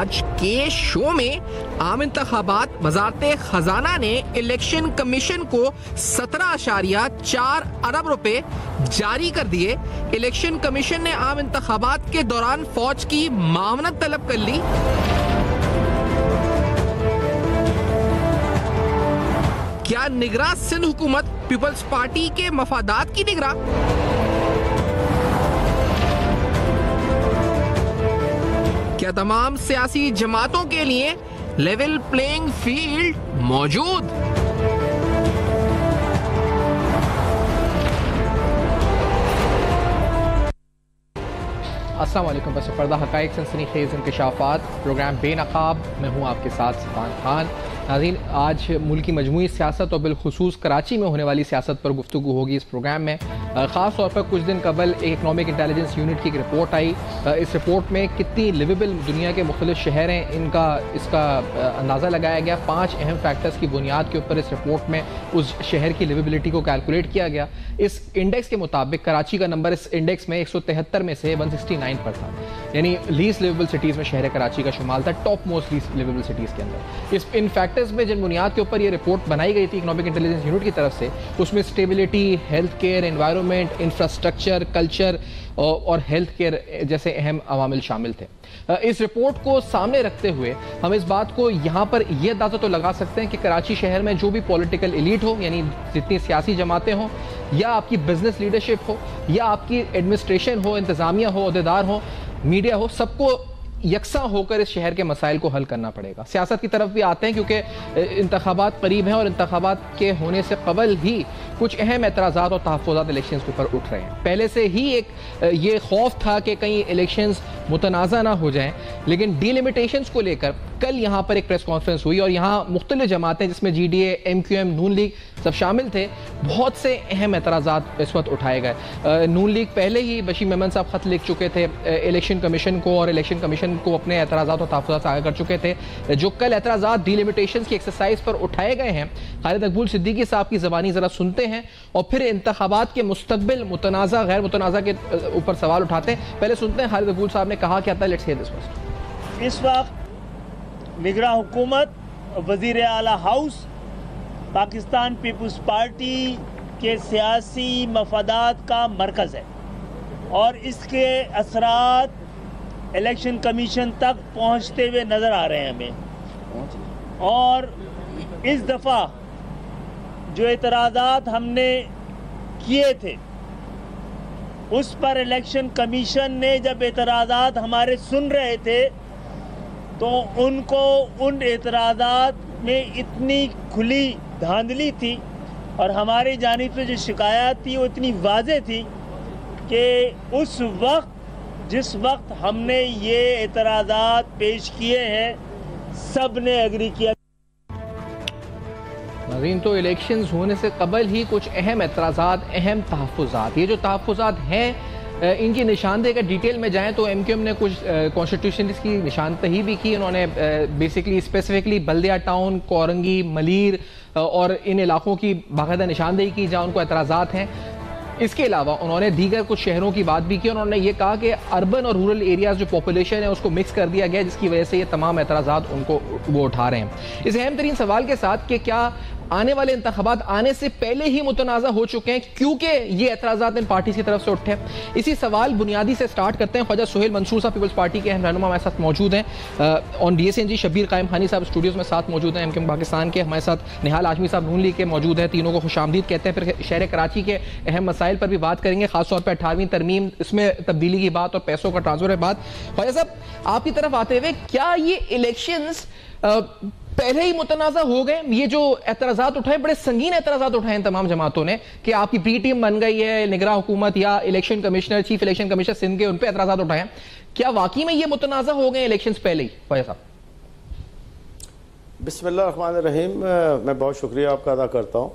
आज के शो में आम इंतखाबात वजारत खजाना ने इलेक्शन कमीशन को 17.4 अरब रुपए जारी कर दिए। इलेक्शन कमीशन ने आम इंतखाबात के दौरान फौज की मामनत तलब कर ली। क्या निगरां सिंध हुकूमत पीपल्स पार्टी के मफादात की निगरां? क्या तमाम सियासी जमातों के लिए लेवल प्लेइंग फील्ड मौजूद? अस्सलाम वालेकुम। बस पर्दा हक़ाइक़ सनसनीखेज़ इंकशाफ़ात प्रोग्राम बेनकाब में हूँ आपके साथ सफ़ान खान। नाज़रीन, आज मुल्क की मजमूई सियासत और बिलखुसूस कराची में होने वाली सियासत पर गुफ्तगू होगी इस प्रोग्राम में। ख़ास तौर पर कुछ दिन कबल एक इकनॉमिक इंटेलिजेंस यूनिट की एक रिपोर्ट आई। इस रिपोर्ट में कितनी लिवेबल दुनिया के मुख्तलिफ शहर हैं इसका अंदाज़ा लगाया गया। 5 अहम फैक्टर्स की बुनियाद के ऊपर इस रिपोर्ट में उस शहर की लिवेबिलिटी को कैलकुलेट किया गया। इस इंडेक्स के मुताबिक कराची का नंबर इस इंडेक्स में 173 में से 169 पर था, यानी लीस्ट लिवेबल सिटीज़ में शहर कराची का शुमाल था, top most least liveable cities के अंदर। इन फैक्टर्स में जिन बुनियाद के ऊपर ये रिपोर्ट बनाई गई थी इकनॉमिक इंटेलिजेंस यूनिट की तरफ से, उसमें stability, health care, environment, infrastructure, culture और हेल्थ केयर जैसे अहम अवामिल शामिल थे। इस रिपोर्ट को सामने रखते हुए हम इस बात को यहाँ पर यह अंदाजा तो लगा सकते हैं कि कराची शहर में जो भी पॉलिटिकल एलीट हो, यानी जितनी सियासी जमातें हों, या आपकी बिजनेस लीडरशिप हो, या आपकी एडमिनिस्ट्रेशन हो, इंतजामिया हो, अहदेदार हो, मीडिया हो, सबको यकसा होकर इस शहर के मसाइल को हल करना पड़ेगा। सियासत की तरफ भी आते हैं क्योंकि इंतखाबात करीब हैं और इंतखाबात के होने से कबल ही कुछ अहम एतराज़ात और तहफ़्फ़ुज़ात इलेक्शन के ऊपर उठ रहे हैं। पहले से ही एक ये खौफ था कि कहीं इलेक्शंस मुतनाज़ा ना हो जाएं, लेकिन डीलिमिटेशंस को लेकर कल यहाँ पर एक प्रेस कॉन्फ्रेंस हुई और यहाँ मुख्तलिफ जमातें जिसमें GDA, MQM, नून लीग सब शामिल थे, बहुत से अहम एतराज़ात इस वक्त उठाए गए। नून लीग पहले ही बशीर मेमन साहब ख़त लिख चुके थे इलेक्शन कमीशन को और इलेक्शन कमीशन को अपने एतराज़ात और तहफ़्फ़ुज़ात आगे कर चुके थे। जो कल एतराज़ात डीलिमिटेशंस की एक्सरसाइज पर उठाए गए हैं, खालिद मकबूल सिद्दीकी साहब की ज़बानी ज़रा सुनते हैं और फिर इंतखाबात के मुस्तक़बिल मुतनाज़ा गैर मुतनाज़ा के ऊपर सवाल उठाते हैं। पहले सुनते हैं खालिद मकबूल साहब ने कहा क्या था। Let's hear this first. इस वक्त निगरां हुकूमत, वज़ीर आला हाउस पाकिस्तान पीपल्स पार्टी के सियासी मफादात का मरकज़ है और इसके असरात इलेक्शन कमीशन तक पहुंचते हुए नज़र आ रहे हैं हमें। और इस दफ़ा जो एतराज़ात हमने किए थे उस पर इलेक्शन कमीशन ने जब एतराज़ात हमारे सुन रहे थे तो उनको उन एतराज़ात में इतनी खुली धांधली थी और हमारी जानिब से जो शिकायत थी वो इतनी वाज़ेह थी कि उस वक्त जिस वक्त हमने ये एतराज़ात पेश किए हैं सब ने एग्री किया। नाज़रीन, तो इलेक्शंस होने से कबल ही कुछ अहम एतराज़ात, अहम तहफ़्फ़ुज़ात, ये जो तहफ़्फ़ुज़ात हैं इनकी निशानदेही अगर डिटेल में जाएं तो MQM ने कुछ कॉन्स्टिट्यूशन की निशानदेही भी की। उन्होंने बेसिकली स्पेसिफिकली बल्दिया टाउन, कोरंगी, मलीर और इन इलाकों की बाकायदा निशानदेही की जहाँ उनको एतराज़ात हैं। इसके अलावा उन्होंने दीगर कुछ शहरों की बात भी की। उन्होंने ये कहा कि अर्बन और रूरल एरियाज जो पॉपुलेशन है उसको मिक्स कर दिया गया, जिसकी वजह से ये तमाम एतराज़ात उनको वो उठा रहे हैं। इस अहम तरीन सवाल के साथ कि क्या आने वाले इंतखाबात आने से पहले ही मुतनाज़ा हो चुके हैं क्योंकि ये एतराज़ात इन पार्टी की तरफ से उठे हैं। इसी सवाल बुनियादी से स्टार्ट करते हैं। ख्वाजा सुहेल मंसूर साहब पीपल्स पार्टी के अहम रहनुमा हमारे साथ मौजूद हैं ऑन DSNG। शबीर कायम खानी साहब स्टूडियोज़ में साथ मौजूद हैं MQM पाकिस्तान के। हमारे साथ निहाल आजमी साहब नून लीग के मौजूद हैं। तीनों को खुशामदीद कहते हैं। फिर शहर कराची के अहम मसाइल पर भी बात करेंगे, खासतौर पर 18वीं तरमीम, इसमें तब्दीली की बात और पैसों का ट्रांसफर की बात। ख्वाजा साहब, आपकी तरफ आते हुए, क्या ये इलेक्शंस पहले ही मुतनाज़ा हो गए? ये जो एतराज़ात उठाए, बड़े संगीन एतराज़ात उठाए हैं तमाम जमातों ने कि आपकी प्री टीम बन गई है, निगरां हुकूमत या election commissioner, chief election commissioner Sindh के, उन पर एतराज़ात उठाए हैं। क्या वाकई में ये मुतनाज़ा हो गए इलेक्शंस पहले ही? ख्वाजा साहब। बिस्मिल्लाह रहमान रहीम। मैं बहुत शुक्रिया आपका अदा करता हूँ।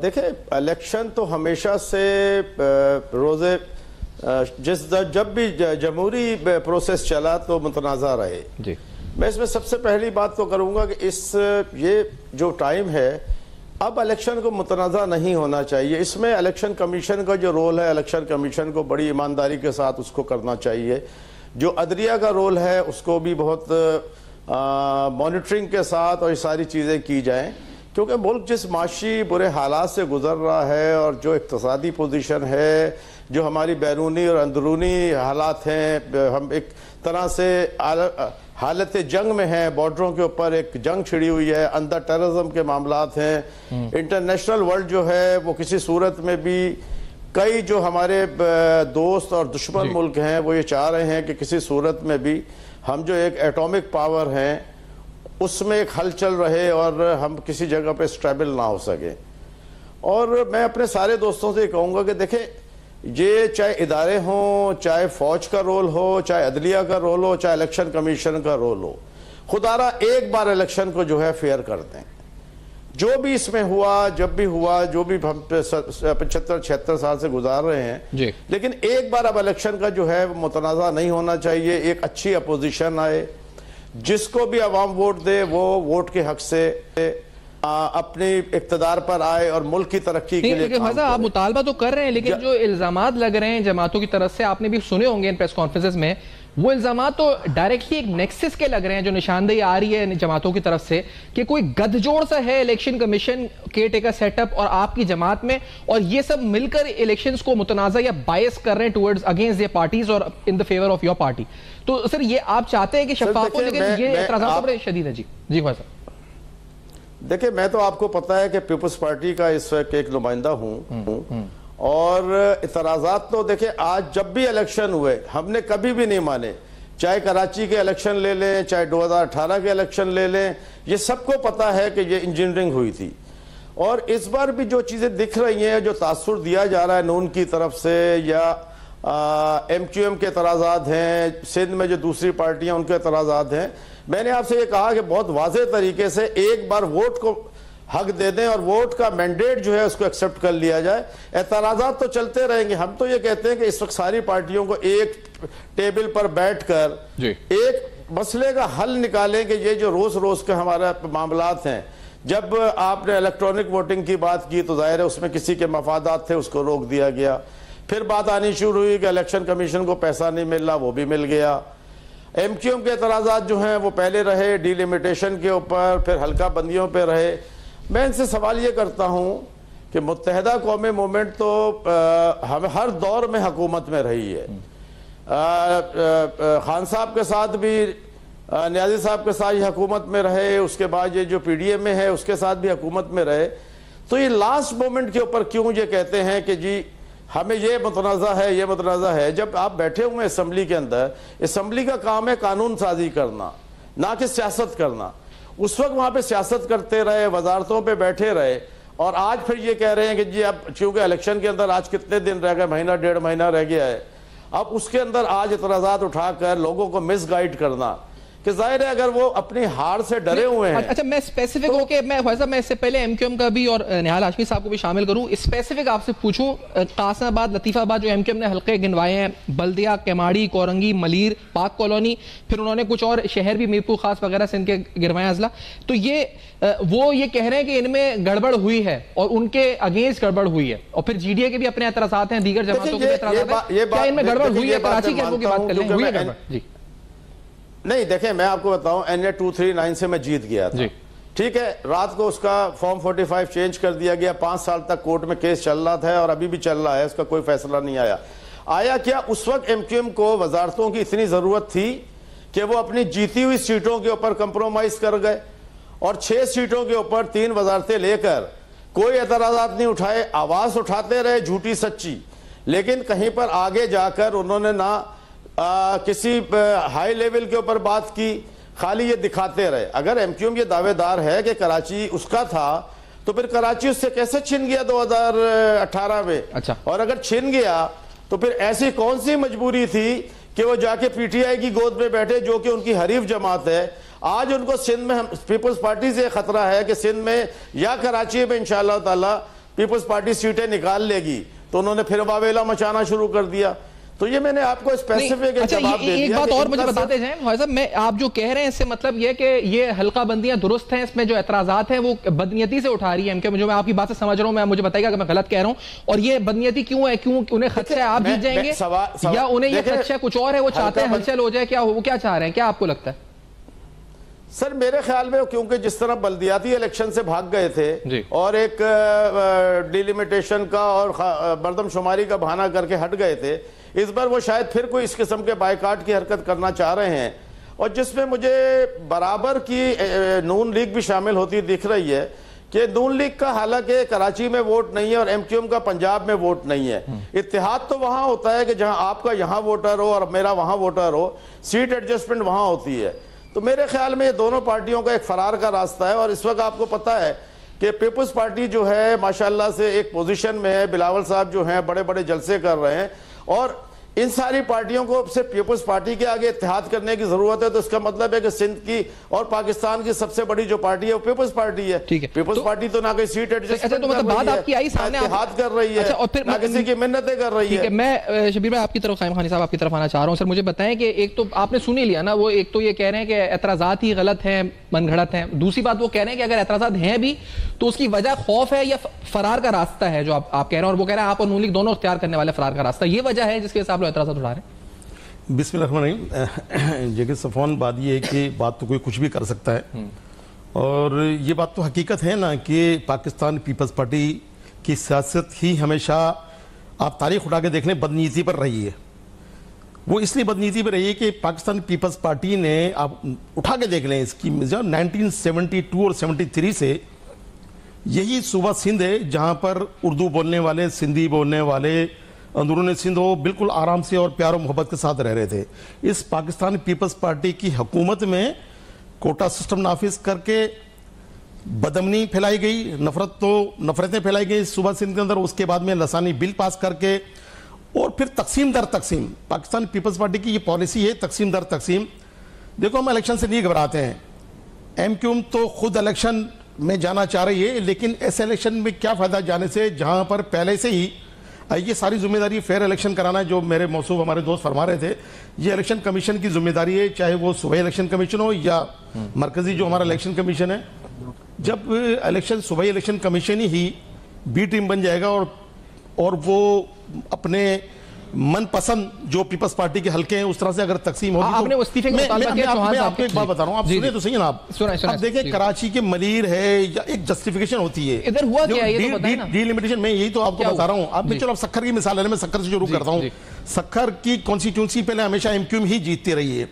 देखें, इलेक्शन तो हमेशा से रोज़े जब भी जमहूरी प्रोसेस चला तो मुतनाज़ा रहे जी। मैं इसमें सबसे पहली बात तो करूंगा कि ये जो टाइम है अब इलेक्शन को मुतनाज़ा नहीं होना चाहिए। इसमें इलेक्शन कमीशन का जो रोल है, इलेक्शन कमीशन को बड़ी ईमानदारी के साथ उसको करना चाहिए। जो अदलिया का रोल है उसको भी बहुत मॉनिटरिंग के साथ और ये सारी चीज़ें की जाएं, क्योंकि मुल्क जिस माशी बुरे हालात से गुजर रहा है और जो इक्तसादी पोजीशन है, जो हमारी बैरूनी और अंदरूनी हालात हैं, हम एक तरह से हालत जंग में हैं, बॉर्डरों के ऊपर एक जंग छिड़ी हुई है, अंदर टेररिज्म के मामलात हैं, इंटरनेशनल वर्ल्ड जो है वो किसी सूरत में भी कई जो हमारे दोस्त और दुश्मन मुल्क हैं वो ये चाह रहे हैं कि किसी सूरत में भी हम जो एक एटॉमिक पावर हैं उसमें एक हलचल रहे और हम किसी जगह पे स्टेबल ना हो सके। और मैं अपने सारे दोस्तों से कहूँगा कि देखें, ये चाहे इदारे हों, चाहे फौज का रोल हो, चाहे अदलिया का रोल हो, चाहे इलेक्शन कमीशन का रोल हो, खुदारा एक बार इलेक्शन को जो है फेयर कर दें। जो भी इसमें हुआ, जब भी हुआ, जो भी हम 75-76 साल से गुजार रहे हैं, लेकिन एक बार अब इलेक्शन का जो है वो मुतनाज़ा नहीं होना चाहिए। एक अच्छी अपोजिशन आए, जिसको भी अवाम वोट दे वो वोट के हक से अपने इक़्तिदार पर आए और मुल्क की तरक्की के लिए काम करे। आप मुतालबा तो कर रहे हैं, लेकिन जो इल्जामात लग रहे हैं जमातों की तरफ से, आपने भी सुने होंगे इन प्रेस कॉन्फ्रेंसेस में, वो इल्जामात तो डायरेक्टली एक नेक्सस के लग रहे हैं, जो निशानदेही आ रही है जमातों की तरफ से कि कोई गठजोड़ सा है election commission care taker setup और आपकी जमात में, और ये सब मिलकर इलेक्शंस को मुतनाज़ा या बायस कर रहे हैं टुवर्ड्स अगेंस्ट ये पार्टीज और in the favour of your party. तो सर ये आप चाहते हैं कि शफाफ हो, लेकिन ये एतराज़ात तो बड़े शदीद है। जी ख्वाजा साहब, देखिए, मैं तो आपको पता है कि पीपल्स पार्टी का इस वक्त एक नुमाइंदा हूँ और इतराज़ात तो देखिए आज जब भी इलेक्शन हुए हमने कभी भी नहीं माने, चाहे कराची के इलेक्शन ले लें, चाहे 2018 के इलेक्शन ले लें, ये सबको पता है कि ये इंजीनियरिंग हुई थी। और इस बार भी जो चीज़ें दिख रही हैं, जो तासुर दिया जा रहा है नून की तरफ से या MQM के एतराज़ात हैं, सिंध में जो दूसरी पार्टियां उनके एतराज़ात हैं, मैंने आपसे ये कहा कि बहुत वाज़ेह तरीके से एक बार वोट को हक दे दें और वोट का मैंडेट जो है उसको एक्सेप्ट कर लिया जाए। एतराज़ात तो चलते रहेंगे। हम तो ये कहते हैं कि इस वक्त सारी पार्टियों को एक टेबल पर बैठकर एक मसले का हल निकालें कि ये जो रोज रोज के हमारे मामलात हैं, जब आपने इलेक्ट्रॉनिक वोटिंग की बात की तो जाहिर है उसमें किसी के मफादात थे, उसको रोक दिया गया। फिर बात आनी शुरू हुई कि इलेक्शन कमीशन को पैसा नहीं मिल रहा, वो भी मिल गया। MQM के एतराज़ात जो हैं वो पहले रहे डिलिमिटेशन के ऊपर, फिर हल्का बंदियों पे रहे। मैं इनसे सवाल ये करता हूँ कि मुत्तहिदा कौमी मूवमेंट तो हम हर दौर में हुकूमत में रही है। खान साहब के साथ भी, न्याजी साहब के साथ ये हुकूमत में रहे, उसके बाद ये जो PDM में है उसके साथ भी हुकूमत में रहे। तो ये लास्ट मोमेंट के ऊपर क्यों ये कहते हैं कि जी हमें ये मुतनाज़ा है, ये मुतनाज़ा है। जब आप बैठे हुए हैं असम्बली के अंदर, असम्बली का काम है कानून साजी करना, ना कि सियासत करना। उस वक्त वहाँ पे सियासत करते रहे, वजारतों पे बैठे रहे, और आज फिर ये कह रहे हैं कि जी अब चूंकि इलेक्शन के अंदर आज कितने दिन रह गए, महीना 1.5 महीना रह गया है, अब उसके अंदर आज इतराज़ात उठाकर लोगों को मिसगाइड करना, कि जाहिर है अगर वो अपनी हार से डरे हुए हैं। अच्छा, मैं स्पेसिफिक तो, होके मैं इससे पहले MQM का भी और निहाल हाशमी साहब को भी शामिल करूं, स्पेसिफिक आपसे पूछूं, कासमाबाद, लतीफाबाद जो MQM ने हल्के गिनवाए हैं, बल्दिया, केमाड़ी, कोरंगी, मलीर, पाक कॉलोनी, फिर उन्होंने कुछ और शहर भी मीरपुर खास वगैरह से इनके गिरवाए अजला, तो ये वो ये कह रहे हैं कि इनमें गड़बड़ हुई है और उनके अगेंस्ट गड़बड़ हुई है। और फिर GDA के भी अपने एतराज़ात हैं, दीगर जमातों के एतराज़ात हैं, क्या इनमें गड़बड़ हुई है? कराची के की बात कर लें, हुई है गड़बड़? जी नहीं, देखें मैं आपको बताऊं, NA 239 से मैं जीत गया था, ठीक है। रात को उसका फॉर्म 45 चेंज कर दिया गया, 5 साल तक कोर्ट में केस चल रहा था और अभी भी चल रहा है, उसका कोई फैसला नहीं आया क्या उस वक्त MQM को वजारतों की इतनी जरूरत थी कि वो अपनी जीती हुई सीटों के ऊपर कंप्रोमाइज कर गए और 6 सीटों के ऊपर 3 वजारतें लेकर कोई एतराज़ात नहीं उठाए, आवाज उठाते रहे झूठी सच्ची, लेकिन कहीं पर आगे जाकर उन्होंने ना किसी हाई लेवल के ऊपर बात की, खाली ये दिखाते रहे। अगर MQM ये दावेदार है कि कराची उसका था, तो फिर कराची उससे कैसे छिन गया 2018 में? अच्छा। और अगर छिन गया तो फिर ऐसी कौन सी मजबूरी थी कि वो जाके PTI की गोद में बैठे, जो कि उनकी हरीफ जमात है। आज उनको सिंध में, पीपल्स पार्टी से खतरा है कि सिंध में या कराची में इंशाअल्लाह ताला पीपल्स पार्टी सीटें निकाल लेगी, तो उन्होंने फिर वावेला मचाना शुरू कर दिया। तो ये मैंने आपको स्पेसिफिक अच्छा, जवाब दे एक दिया बात कि और मुझे इनका बताते जाएं भाई साहब, मैं आप जो कह रहे हैं इससे मतलब ये कि ये हल्का बंदियां दुरुस्त हैं, इसमें जो एतराजात हैं वो बदनीयती से उठा रही है एमके। मुझे, मैं आपकी बात से समझ रहा हूं, मैं मुझे बताइएगा कि मैं गलत कह रहा हूं। और ये बदनीयती क्यों है? क्यों उन्हें खदशा है आप जीत जाएंगे, या उन्हें ये खदशा कुछ और है, वो चाहते हैं हलचल हो जाए? क्या वो क्या चाह रहे हैं, क्या आपको लगता है? सर मेरे ख्याल में क्योंकि जिस तरह बल्दियाती इलेक्शन से भाग गए थे और एक डिलिमिटेशन का और मर्दमशुमारी का बहाना करके हट गए थे, इस बार वो शायद फिर कोई इस किस्म के बायकाट की हरकत करना चाह रहे हैं, और जिसमें मुझे बराबर की नून लीग भी शामिल होती दिख रही है कि नून लीग का हालांकि कराची में वोट नहीं है और एमक्यूएम का पंजाब में वोट नहीं है। इत्तेहाद तो वहां होता है कि जहां आपका यहां वोटर हो और मेरा वहां वोटर हो, सीट एडजस्टमेंट वहां होती है। तो मेरे ख्याल में ये दोनों पार्टियों का एक फरार का रास्ता है। और इस वक्त आपको पता है कि पीपल्स पार्टी जो है माशाल्लाह से एक पोजीशन में है, बिलावल साहब जो हैं बड़े बड़े जलसे कर रहे हैं, और इन सारी पार्टियों को सिर्फ पीपल्स पार्टी के आगे इत्तेहाद करने की जरूरत है। तो इसका मतलब है कि सिंध की और पाकिस्तान की सबसे बड़ी जो पार्टी है वो पीपल्स पार्टी है। पीपल्स पार्टी तो ना कोई सीट एडजस्टमेंट तो मतलब बात आपकी आई सामने, इत्तेहाद कर रही है, और फिर ना किसी की मिन्नतें कर रही है। मैं शबीर भाई आपकी तरफ, कायम खानी साहब आपकी तरफ आना चाह रहा हूं। सर मुझे बताएं कि एक तो आपने सुन ही लिया ना, वो एक तो ये कह रहे हैं कि एतराजात ही गलत हैं, मनगढ़ंत हैं। दूसरी बात वो कह रहे हैं कि अगर एतराजात हैं भी तो उसकी वजह खौफ है या फरार का रास्ता है जो आप कह रहे हैं, और वो कह रहे हैं आप और नून लीग दोनों इख्तियार करने वाले फरार का रास्ता, ये वजह है जिसके हिसाब से एतराजात उठा रहे हैं। बिस्मिल्लाह। जगह सफ़ान, बात ये है कि बात तो कोई कुछ भी कर सकता है, और ये बात तो हकीकत है ना कि पाकिस्तान पीपल्स पार्टी की सियासत ही हमेशा, आप तारीख उठा के देख लें, बदनीति पर रही है। वो इसलिए बदनीति पर रही है कि पाकिस्तान पीपल्स पार्टी ने, आप उठा के देख लें इसकी, 1972 और 73 से यही सूबा सिंध है जहाँ पर उर्दू बोलने वाले, सिंधी बोलने वाले, अंदरूनी सिंध हो, बिल्कुल आराम से और प्यार और मोहब्बत के साथ रह रहे थे। इस पाकिस्तान पीपल्स पार्टी की हुकूमत में कोटा सिस्टम नाफिज करके बदमनी फैलाई गई, नफरतें फैलाई गई सूबा सिंध के अंदर। उसके बाद में लसानी बिल पास करके, और फिर तकसीम दर तकसीम, पाकिस्तान पीपल्स पार्टी की ये पॉलिसी है, तकसीम दर तकसीम। देखो, हम इलेक्शन से नहीं घबराते हैं, एमक्यूएम तो खुद इलेक्शन में जाना चाह रही है, लेकिन ऐसे इलेक्शन में क्या फायदा जाने से जहां पर पहले से ही ये सारी जिम्मेदारी फेयर इलेक्शन कराना है, जो मेरे मौसूफ हमारे दोस्त फरमा रहे थे, ये इलेक्शन कमीशन की जिम्मेदारी है, चाहे वो सूबाई इलेक्शन कमीशन हो या मरकजी जो हमारा इलेक्शन कमीशन है। जब इलेक्शन सूबाई इलेक्शन कमीशन ही बी टीम बन जाएगा और वो अपने मनपसंद जो पीपल्स पार्टी के हल्के हैं उस तरह से अगर तकसीम होगी, आपने इस्तीफे का मुतालबा किया। मैं आपको एक बात बता रहा हूं, आप सुनिए तो सही ना। आप देखें, कराची के मलीर है या एक जस्टिफिकेशन होती है, इधर हुआ क्या ये तो बताइए ना। डीलिमिटेशन में यही तो आपको बता रहा हूं। आप चलो अब सखर की मिसाल है, मैं सखर से शुरू करता हूं। सखर की कॉन्स्टिट्यूंसी पहले हमेशा एमक्यूएम ही जीतती रही है।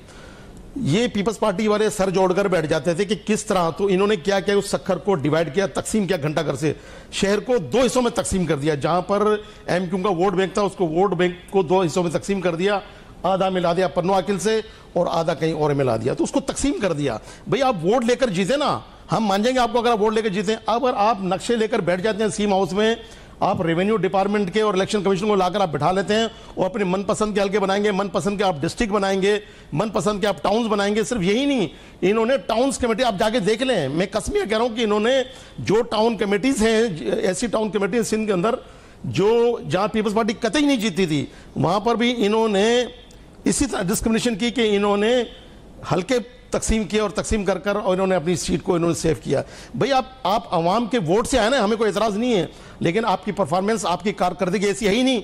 ये पीपल्स पार्टी वाले सर जोड़कर बैठ जाते थे कि किस तरह, तो इन्होंने क्या किया, उस सखर को डिवाइड किया, तकसीम किया, घंटाघर से शहर को 2 हिस्सों में तकसीम कर दिया। जहां पर एमक्यूएम का वोट बैंक था, उसको वोट बैंक को 2 हिस्सों में तकसीम कर दिया, आधा मिला दिया पन्नो आकिल से और आधा कहीं और मिला दिया, तो उसको तकसीम कर दिया। भाई आप वोट लेकर जीते ना, हम मान जाएंगे आपको अगर आप वोट लेकर जीते। अगर आप नक्शे लेकर बैठ जाते हैं सीम हाउस में, आप रेवेन्यू डिपार्टमेंट के और इलेक्शन कमीशन को लाकर आप बिठा लेते हैं और अपने मनपसंद के हल्के बनाएंगे, मनपसंद के आप डिस्ट्रिक्ट बनाएंगे, मनपसंद के आप टाउन्स बनाएंगे। सिर्फ यही नहीं, इन्होंने टाउन्स कमेटी, आप जाके देख लें, मैं कसमिया कह रहा हूं कि इन्होंने जो टाउन कमेटीज हैं, ऐसी टाउन कमेटी सिंध के अंदर जो जहां पीपल्स पार्टी कतई नहीं जीती थी, वहां पर भी इन्होंने इसी तरह डिस्क्रिमिनेशन की कि इन्होंने हल्के तकसीम किया और तकसीम कर कर और इन्होंने अपनी सीट को इन्होंने सेव किया। भाई आप आवाम के वोट से आए ना, हमें कोई एतराज नहीं है, लेकिन आपकी परफॉर्मेंस, आपकी कारकर्दगी ऐसी है ही नहीं।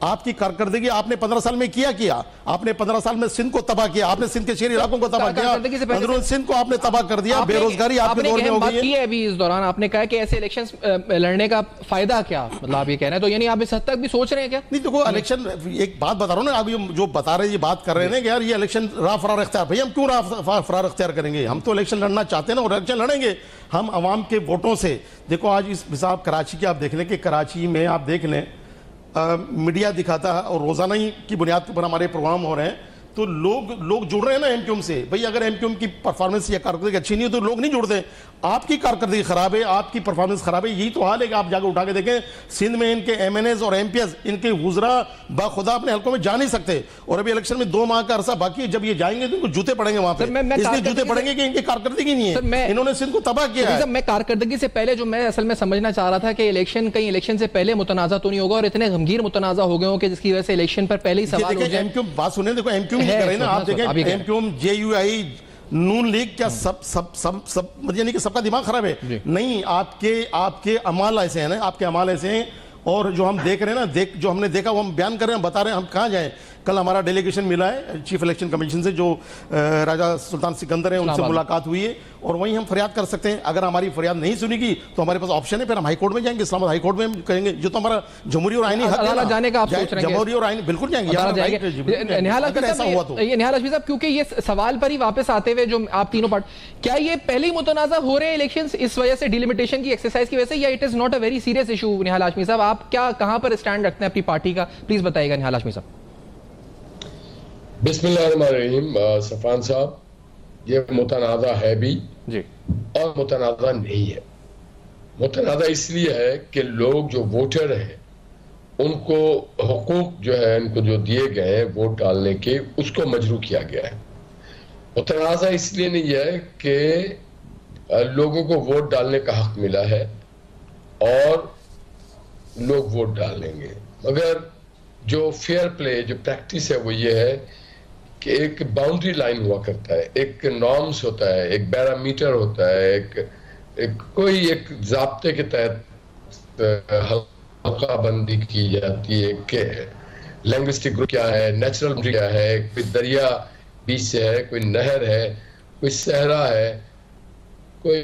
आपकी कारकर्दगी आपने 15 साल में किया आपने 15 साल में सिंध को तबाह किया, आपने सिंध के शहरी इलाकों को तबाह किया, अंदरून सिंध को आपने तबाह कर दिया, बेरोजगारी आपके दौर में हो गई है। अभी इस दौरान आपने कहा कि ऐसे इलेक्शन लड़ने का फायदा क्या, मतलब आप ये कह रहे हैं, तो यानी आप इस हद तक भी सोच रहे हैं क्या? नहीं, देखो इलेक्शन, एक बात बता रहा हूं ना, आप जो बता रहे हैं, ये बात कर रहे हैं कि यार ये इलेक्शन राह फरार इख्तियार, भाई हम क्यों राह फरार इख्तियार करेंगे? हम तो इलेक्शन लड़ना चाहते हैं ना, और इलेक्शन लड़ेंगे हम अवाम के वोटों से। देखो आज इस हिसाब कराची के आप देख लें कि कराची में आप देख लें मीडिया दिखाता है और रोजाना ही की बुनियाद पर हमारे प्रोग्राम हो रहे हैं तो लोग जुड़ रहे हैं ना एमक्यूएम से। भाई अगर एमक्यूएम की परफॉर्मेंस या कारकर्दगी अच्छी नहीं है तो लोग नहीं जुड़ते। आपकी कारकर्दगी खराब है, आपकी परफॉर्मेंस खराब है, यही तो हाल है कि आप जाकर उठा के देखें सिंध में इनके एमएनएस और एमपीएस इनके गुजरा बाखुदा अपने हल्कों में जा नहीं सकते, और अभी इलेक्शन में 2 माह का अरसा बाकी है। जब ये जाएंगे तो इनको जूते पड़ेंगे वहां पे, इसलिए जूते पड़ेंगे कि इनकी कारकर्दगी नहीं है, इन्होंने सिंध को तबाह किया है। मैं कारकर्दगी से पहले जो मैं असल में समझना चाह रहा था कि कहीं इलेक्शन से पहले मुतनाज़ा तो नहीं होगा और इतने गमगीर मुतनाज़ा हो गए हो कि जिसकी वजह से इलेक्शन पर पहले ही सवाल हो जाए। एमक्यूएम बात सुने, देखो एमक्यूएम ये कर रहे हैं ना, आप देखें एमक्यूएम, जेयूआई, नून लीग, क्या सब यानी कि सबका दिमाग खराब है? नहीं, आपके अमाल ऐसे हैं ना, आपके अमाल ऐसे हैं, और जो हम देख रहे हैं ना, जो हमने देखा वो हम बयान कर रहे हैं, बता रहे हैं हम कहाँ जाएं। कल हमारा डेलीगेशन मिला है चीफ इलेक्शन कमीशन से, जो राजा सुल्तान सिकंदर है, उनसे मुलाकात हुई है, और वहीं हम फरियाद कर सकते हैं। अगर हमारी फरियाद नहीं सुनेगी तो हमारे पास ऑप्शन है, फिर हम हाई कोर्ट में जाएंगे, इस्लामाबाद हाई कोर्ट में कहेंगे, जो तो हमारा जमहूरी और आईनी हक है जाने का। आप सोच रहे हैं जमहूरी और आईनी बिल्कुल जाएंगे। निहाल हाशमी साहब, क्योंकि ये सवाल पर ही वापस आते हुए जो आप तीनों पार्ट, क्या ये पहले ही मुतनाज़ा हो रहे हैं इलेक्शन इस वजह से, डिलिमिटेशन की एक्सरसाइज की वजह से, या it is not a very serious issue? Nihal Hashmi साहब, आप क्या कहां पर स्टैंड रखते हैं अपनी पार्टी का, प्लीज बताइएगा निहाल हाशमी साहब। बिस्मिल्लाहिर्रहमानिर्रहीम। सफान साहब, ये मुतनाज़ा है भी जी और मुतनाज़ा नहीं है। मुतनाज़ा इसलिए है कि लोग जो वोटर हैं उनको हुकूक जो है, उनको जो दिए गए हैं वोट डालने के, उसको मजरू किया गया है। मुतनाज़ा इसलिए नहीं है कि लोगों को वोट डालने का हक मिला है और लोग वोट डालेंगे, मगर जो फेयर प्ले, जो प्रैक्टिस है वो ये है कि एक बाउंड्री लाइन हुआ करता है, एक नॉर्म्स होता है, एक पैरामीटर होता है, एक ज़ाब्ते के तहत हल्का बंदी की जाती है कि लैंग्विस्टिक ग्रुप क्या है, नेचुरल क्या है, कोई दरिया बीच से है, कोई नहर है, कोई सहरा है, कोई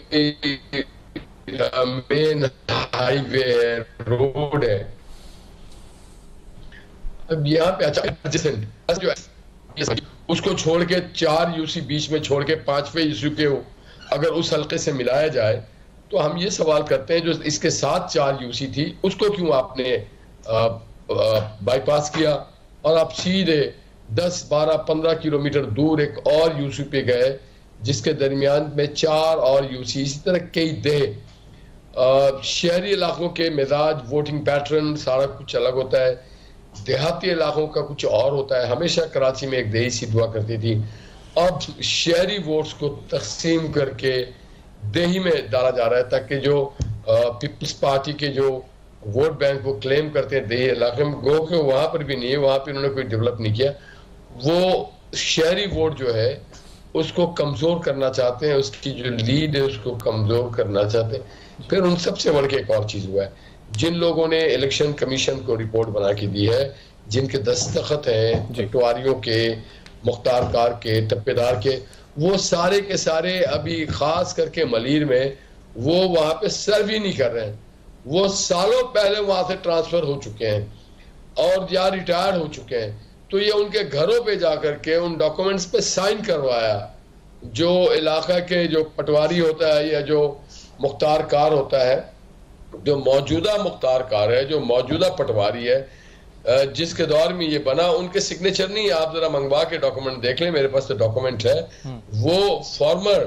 मेन हाईवे है, रोड है। अब यहाँ पे अच्छा उसको छोड़ के 4 यूसी बीच में छोड़ के 5वें यूसी के अगर उस हल्के से मिलाया जाए तो हम ये सवाल करते हैं, जो इसके साथ 4 यूसी थी उसको क्यों आपने बाईपास किया और आप सीधे 10, 12, 15 किलोमीटर दूर एक और यूसी पे गए जिसके दरमियान में 4 और यूसी, इसी तरह कई दे। शहरी इलाकों के मिजाज, वोटिंग पैटर्न सारा कुछ अलग होता है, देहाती इलाकों का कुछ और होता है। हमेशा कराची में एक देही सी हुआ करती थी, अब शहरी वोट्स को तकसीम करके देही में डाला जा रहा है ताकि जो पीपल्स पार्टी के जो वोट बैंक वो क्लेम करते हैं देही इलाके में, गो के वहां पर भी नहीं है, वहां पर उन्होंने कोई डेवलप नहीं किया। वो शहरी वोट जो है उसको कमजोर करना चाहते हैं, उसकी जो लीड है उसको कमजोर करना चाहते हैं। फिर उन सबसे बढ़ के एक और चीज हुआ है, जिन लोगों ने इलेक्शन कमीशन को रिपोर्ट बना के दी है, जिनके दस्तखत हैं पटवारियों के, मुख्तार कार के, टप्पेदार के, वो सारे के सारे अभी खास करके मलीर में वो वहां पे सर्व ही नहीं कर रहे हैं। वो सालों पहले वहां से ट्रांसफर हो चुके हैं और या रिटायर हो चुके हैं, तो ये उनके घरों पे जाकर के उन डॉक्यूमेंट्स पे साइन करवाया। जो इलाका के जो पटवारी होता है या जो मुख्तार कार होता है, जो मौजूदा मुख्तार कार है, जो मौजूदा पटवारी है, जिसके दौर में ये बना, उनके सिग्नेचर नहीं है। आप जरा मंगवा के डॉक्यूमेंट देख लें, मेरे पास तो डॉक्यूमेंट है। वो फॉर्मर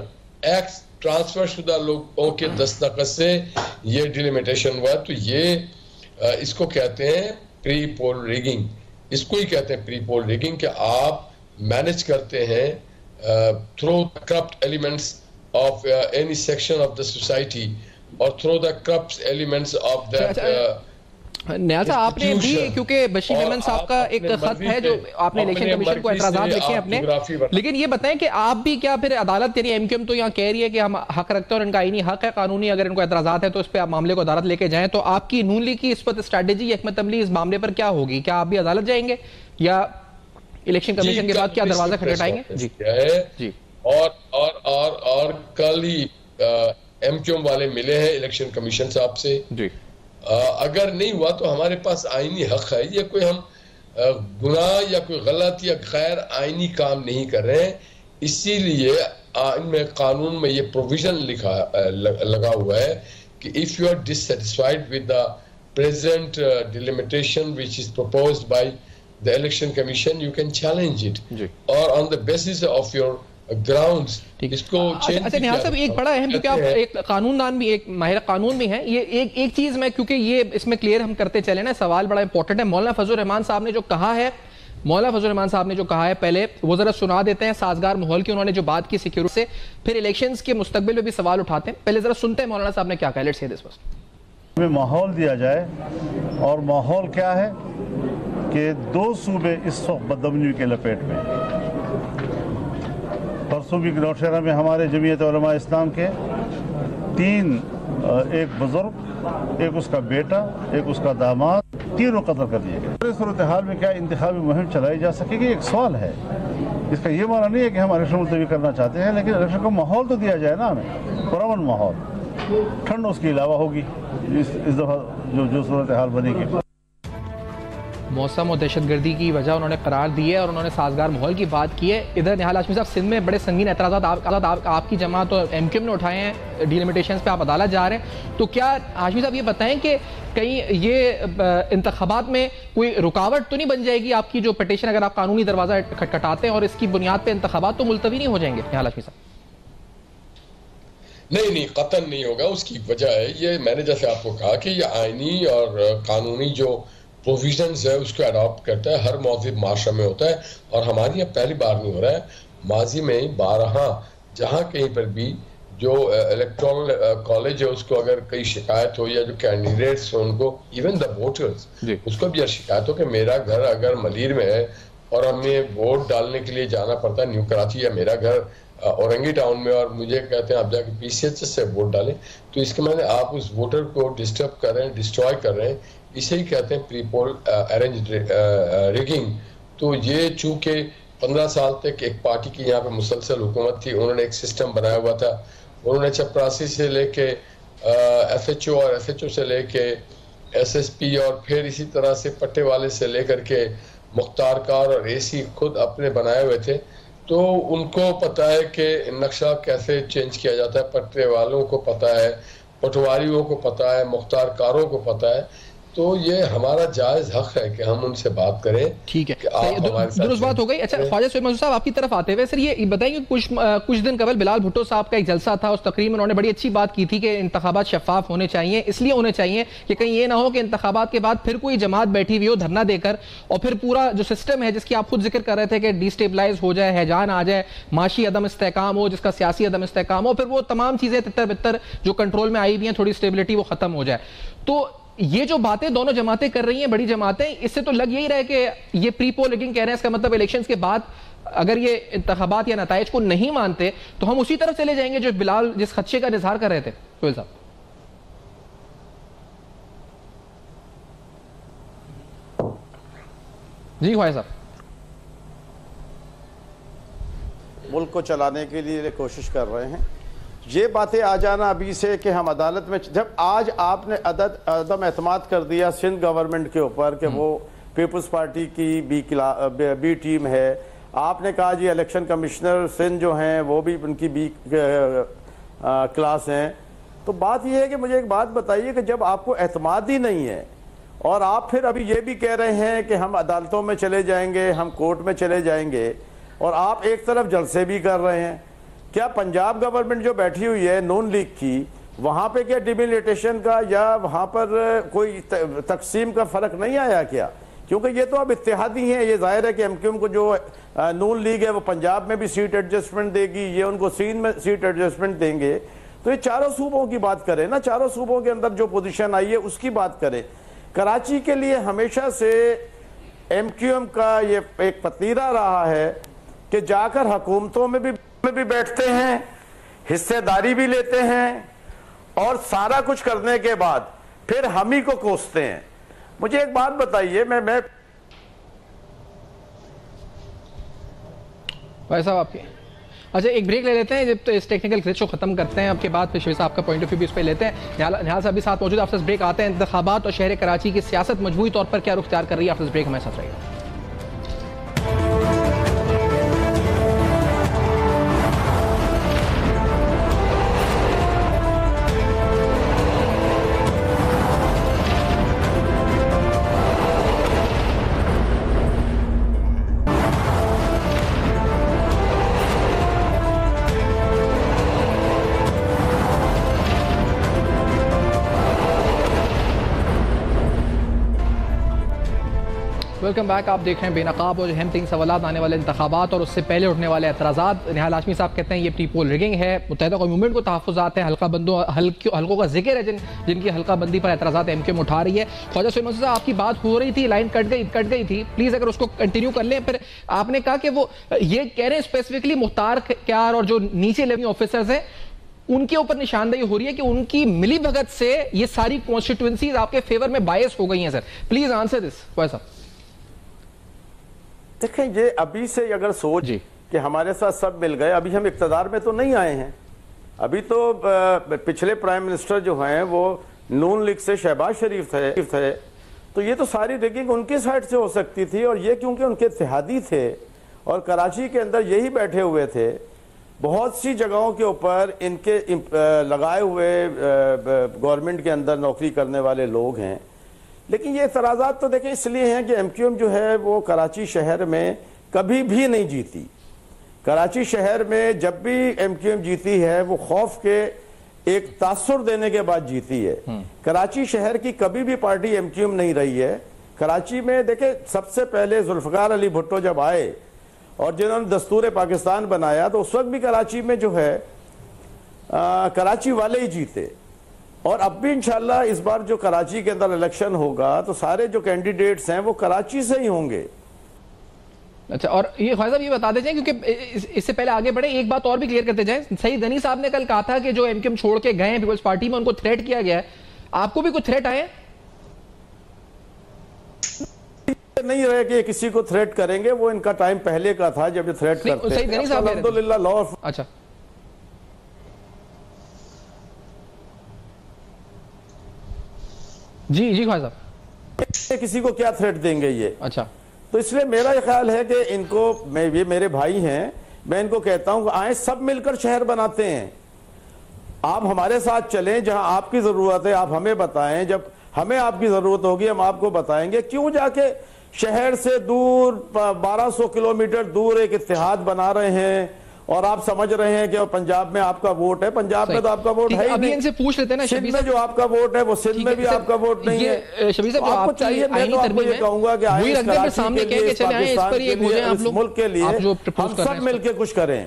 एक्स ट्रांसफर शुदा लोगों के दस्तखत से ये डिलिमिटेशन हुआ। तो ये इसको कहते हैं प्री पोल रिगिंग, इसको ही कहते हैं प्री पोल रिगिंग, कि आप मैनेज करते हैं through corrupt elements of any section of the society और through the corrupt elements of that. Niaz साहब, आपने भी, क्योंकि बशीर मेमन साहब का एक खत है जो आपने इलेक्शन कमीशन को एतराज़ात लिखे हैं अपने, लेकिन ये बताएं कि आप भी क्या फिर अदालत, यानी एमक्यूएम तो यहाँ कह रही है कि हम हक रखते हैं और इनका आईनी हक है कानूनी, अगर इनको एतराज़ात है तो इस पर आप मामले को अदालत लेके जाएं, तो आपकी नून लीग की इस वक्त स्ट्रैटेजी, हिकमत अमली इस मामले पर क्या होगी? क्या आप भी अदालत जाएंगे या इलेक्शन कमीशन के बाद क्या दरवाजा खटखटाएंगे? जी। और कल ही एमक्यूएम वाले मिले हैं इलेक्शन कमीशन साहब से जी। अगर नहीं हुआ तो हमारे पास आईनी हक है, ये कोई हम गुनाह या कोई गलत या गैर आईनी काम नहीं कर रहे हैं। इसीलिए इनमें कानून में ये प्रोविजन लगा हुआ है कि if you are dissatisfied with the present delimitation which is proposed by the election commission, you can challenge it, जी। or on the basis of your grounds इसको change अच्छा निहाल साहब एक बड़ा अहम, क्योंकि आप एक कानूनदान भी, एक माहिर कानून भी हैं, ये एक चीज मैं, क्योंकि ये इसमें क्लियर हम करते चले ना, सवाल बड़ा इंपॉर्टेंट है। मौलाना फजल रहमान साहब ने जो कहा है, पहले वो जरा सुना देते हैं साजगार माहौल की उन्होंने जो बात की सिक्योरिटी से, फिर इलेक्शंस के मुस्तकबिल में भी सवाल उठाते हैं। पहले जरा सुनते हैं मौलाना साहब ने क्या कहा। Let's say this first. में माहौल दिया जाए, और माहौल क्या है कि 2 सूबे इस वक्त बदअमनी के लपेट में। परसों भी नौशहरा में हमारे जमीयत उलमा इस्लाम के 3, एक बुजुर्ग, एक उसका बेटा, एक उसका दामाद, तीनों कत्ल कर दिए गए। इस सूरत हाल में क्या इंतखाबी मुहिम चलाई जा सकेगी, एक सवाल है। इसका ये माना नहीं है कि हम इलेक्शन मुलतवी करना चाहते हैं, लेकिन इलेक्शन का माहौल तो दिया जाए ना हमें, पुरअमन माहौल। ठंड उसके अलावा होगी इस दफ़ा जो सूरत हाल बनेगी। मौसम और दहशतगर्दी की वजह उन्होंने करार दी है और उन्होंने साजगार माहौल की बात की है। इधर निहाल हाशमी साहब, सिंध में बड़े संगीन एतराज़ात आपकी जमात और एमक्यूएम ने उठाए हैं, डिलिमिटेशंस पे आप अदालत जा रहे हैं, तो क्या हाशमी साहब ये बताएं कि कहीं ये इंतखाबात में कोई रुकावट तो नहीं बन जाएगी आपकी जो पिटीशन, अगर आप कानूनी दरवाजा खटखटाते हैं और इसकी बुनियाद पर इंतखाबात तो मुलतवी नहीं हो जाएंगे निहाल हाशमी साहब? नहीं, कतन नहीं होगा। उसकी वजह है ये, मैंने जैसे आपको कहा कि ये आईनी और कानूनी जो प्रोविजंस है उसको अडॉप्ट करता है, हर मौजूद माशरा में होता है, और हमारी अब पहली बार नहीं हो रहा है, माजी में 12 जहाँ कहीं पर भी जो इलेक्टोरल कॉलेज है उसको अगर कई शिकायत हो, या जो कैंडिडेट्स हैं उनको, इवन द वोटर्स, उसको भी यह शिकायत हो कि मेरा घर अगर मलीर में है और हमें वोट डालने के लिए जाना पड़ता है न्यू कराची, या मेरा घर औरंगी टाउन में, और मुझे कहते हैं आप जाके PCH से वोट डालें, तो इसके मैंने आप उस वोटर को डिस्टर्ब कर रहे हैं, डिस्ट्रॉय कर रहे हैं, इसे ही कहते हैं प्री पोल अरेंज रिगिंग। तो ये चूंकि 15 साल तक एक पार्टी की यहाँ पे मुसलसल हुकूमत थी, उन्होंने एक सिस्टम बनाया हुआ था, उन्होंने चपरासी से लेके FHO और FHO से लेके SSP, और फिर इसी तरह से पट्टे वाले से लेकर के मुख्तार कार और AC खुद अपने बनाए हुए थे, तो उनको पता है कि नक्शा कैसे चेंज किया जाता है, पट्टे वालों को पता है, पटवारियों को पता है, मुख्तार कारों को पता है, तो ये हमारा जायज हक है कि हम उनसे बात करें। ठीक है, दुरुस्त बात हो गई। अच्छा ख्वाजा सुहेल मंसूर साहब, आपकी तरफ आते हुए सर ये बताएंगे, कुछ दिन कबल बिलाल भुट्टो साहब का एक जलसा था, उस तकरीर में उन्होंने बड़ी अच्छी बात की थी कि इंतखाबात शफाफ होने चाहिए, इसलिए होने चाहिए कि कहीं ये ना हो कि इंतखाबात के बाद फिर कोई जमात बैठी हुई हो धरना देकर, और फिर पूरा जो सिस्टम है जिसकी आप खुद जिक्र कर रहे थे कि डिस्टेबलाइज हो जाए, हैजान आ जाए, माशी अदम इस्तेहकाम हो, जिसका सियासी अदम इस्तेहकाम हो, फिर वो तमाम चीजें तितर बितर जो कंट्रोल में आई हुई हैं, थोड़ी स्टेबिलिटी वो खत्म हो जाए। तो ये जो बातें दोनों जमातें कर रही हैं, बड़ी जमातें, इससे तो लग यही रहा है कि ये प्री पोल रिगिंग कह रहे हैं, इसका मतलब इलेक्शंस के बाद अगर ये इंतखाबात या नताइज को नहीं मानते तो हम उसी तरफ चले जाएंगे जो बिलाल जिस खदशे का इजहार कर रहे थे। सुहेल साहब जी। ख्वाजा साहब, मुल्क को चलाने के लिए कोशिश कर रहे हैं, ये बातें आ जाना अभी से कि हम अदालत में, जब आज आपने अदम एतमाद कर दिया सिंध गवर्नमेंट के ऊपर कि वो पीपल्स पार्टी की बी टीम है, आपने कहा जी इलेक्शन कमिश्नर सिंध जो हैं वो भी उनकी बी क्लास हैं, तो बात यह है कि मुझे एक बात बताइए कि जब आपको एतमाद ही नहीं है और आप फिर अभी ये भी कह रहे हैं कि हम अदालतों में चले जाएंगे, हम कोर्ट में चले जाएंगे, और आप एक तरफ जलसे भी कर रहे हैं, क्या पंजाब गवर्नमेंट जो बैठी हुई है नून लीग की, वहाँ पे क्या डिमिलिटेशन का या वहाँ पर कोई तकसीम का फ़र्क नहीं आया क्या? क्योंकि ये तो अब इत्तेहादी हैं, ये जाहिर है कि MQM को जो नून लीग है वो पंजाब में भी सीट एडजस्टमेंट देगी, ये उनको सिंध में सीट एडजस्टमेंट देंगे, तो ये चारों सूबों की बात करें ना, चारों सूबों के अंदर जो पोजीशन आई है उसकी बात करें। कराची के लिए हमेशा से MQM का ये एक पतीरा रहा है कि जाकर हुकूमतों में भी बैठते हैं, हिस्सेदारी भी लेते हैं, और सारा कुछ करने के बाद फिर हम ही को कोसते हैं। मुझे एक बात बताइए, मैं भाई साहब आपके, अच्छा एक ब्रेक ले लेते हैं, जब तो इस टेक्निकल ग्लिच को खत्म करते हैं, आपके बाद फिर शेर साहब का पॉइंट ऑफ व्यू भी इस पर लेते हैं। निहाल साहब भी साथ मौजूद, आपसे ब्रेक आते हैं। इंतखाबात और शहर कराची की सियासत मजबूरी तौर पर क्या रुख इख्तियार कर रही है, आपसे ब्रेक हमारे साथ रहेगा। Welcome back. आप देख रहे हैं बेनकाब और अहम तीन सवालात आने वाले इंतखाबात और उससे पहले उठने वाले एतराज़ात। निहाल हाशमी साहब कहते हैं ये प्री पोल रिगिंग है, मुत्तहिदा कौमी मूवमेंट को तहफ़्फ़ुज़ात हैं, हल्कों का जिक्र है जिनकी हल्का बंदी पर एतराज़ात एमक्यूएम उठा रही है। ख्वाजा सुलेमान साहब, आपकी बात हो रही थी, लाइन कट गई थी, प्लीज़ अगर उसको कंटिन्यू कर लें। फिर आपने कहा कि वो ये कह रहे हैं स्पेसिफिकली मुख्तार क्यार और जो नीचे लेवल ऑफिसर्स हैं उनके ऊपर निशानदेही हो रही है कि उनकी मिली भगत से ये सारी कॉन्स्टिट्यूएंसीज आपके फेवर में बायस हो गई हैं। Sir please answer this. वैसा देखें, ये अभी से अगर सोच कि हमारे साथ सब मिल गए, अभी हम इक्तदार में तो नहीं आए हैं। अभी तो पिछले प्राइम मिनिस्टर जो हैं वो नून लीग से शहबाज शरीफ थे, तो ये तो सारी रिगिंग उनकी साइड से हो सकती थी। और ये क्योंकि उनके इत्तेहादी थे और कराची के अंदर यही बैठे हुए थे, बहुत सी जगहों के ऊपर इनके लगाए हुए गवर्नमेंट के अंदर नौकरी करने वाले लोग हैं। लेकिन ये एतराज़ात तो देखें इसलिए हैं कि एमक्यूएम जो है वो कराची शहर में कभी भी नहीं जीती। कराची शहर में जब भी एमक्यूएम जीती है वो खौफ के एक तासुर देने के बाद जीती है। कराची शहर की कभी भी पार्टी एमक्यूएम नहीं रही है। कराची में देखें, सबसे पहले जुल्फ़िकार अली भुट्टो जब आए और जिन्होंने दस्तूर पाकिस्तान बनाया तो उस वक्त भी कराची में जो है कराची वाले ही जीते। और अब भी इंशाल्लाह इस बार जो कराची के अंदर इलेक्शन होगा तो सारे जो कैंडिडेट्स हैं वो कराची से ही होंगे। अच्छा, और ये ख्वाजा साहब ये बता दीजिए, क्योंकि इससे पहले आगे बढ़े एक बात और भी क्लियर करते जाएं। सईद गनी साहब ने कल कहा था कि जो एमक्यूएम छोड़ के गए हैं पीपल्स पार्टी में उनको थ्रेट किया गया है। आपको भी कुछ थ्रेट आए? नहीं रहे कि किसी को थ्रेट करेंगे, वो इनका टाइम पहले का था जब ये थ्रेट करते थे। अल्हम्दुलिल्लाह लॉ। अच्छा, जी ख्वाजा साहब, किसी को क्या थ्रेट देंगे ये? अच्छा, तो इसलिए मेरा ये ख्याल है कि इनको, ये मेरे भाई हैं, मैं इनको कहता हूं कि आए सब मिलकर शहर बनाते हैं। आप हमारे साथ चलें, जहां आपकी जरूरत है आप हमें बताएं, जब हमें आपकी जरूरत होगी हम आपको बताएंगे। क्यों जाके शहर से दूर 1200 किलोमीटर दूर एक इत्तेहाद बना रहे हैं और आप समझ रहे हैं कि पंजाब में आपका वोट है। पंजाब में तो आपका वोट है ही नहीं। इनसे पूछ लेते हैं ना, सिंध में जो आपका वोट है वो सिंध में भी आपका वोट नहीं है। शबीर साहब, आपको चाहिए, मैं तो आपको ये कहूंगा कि मुल्क के लिए हम सब मिलकर कुछ करें।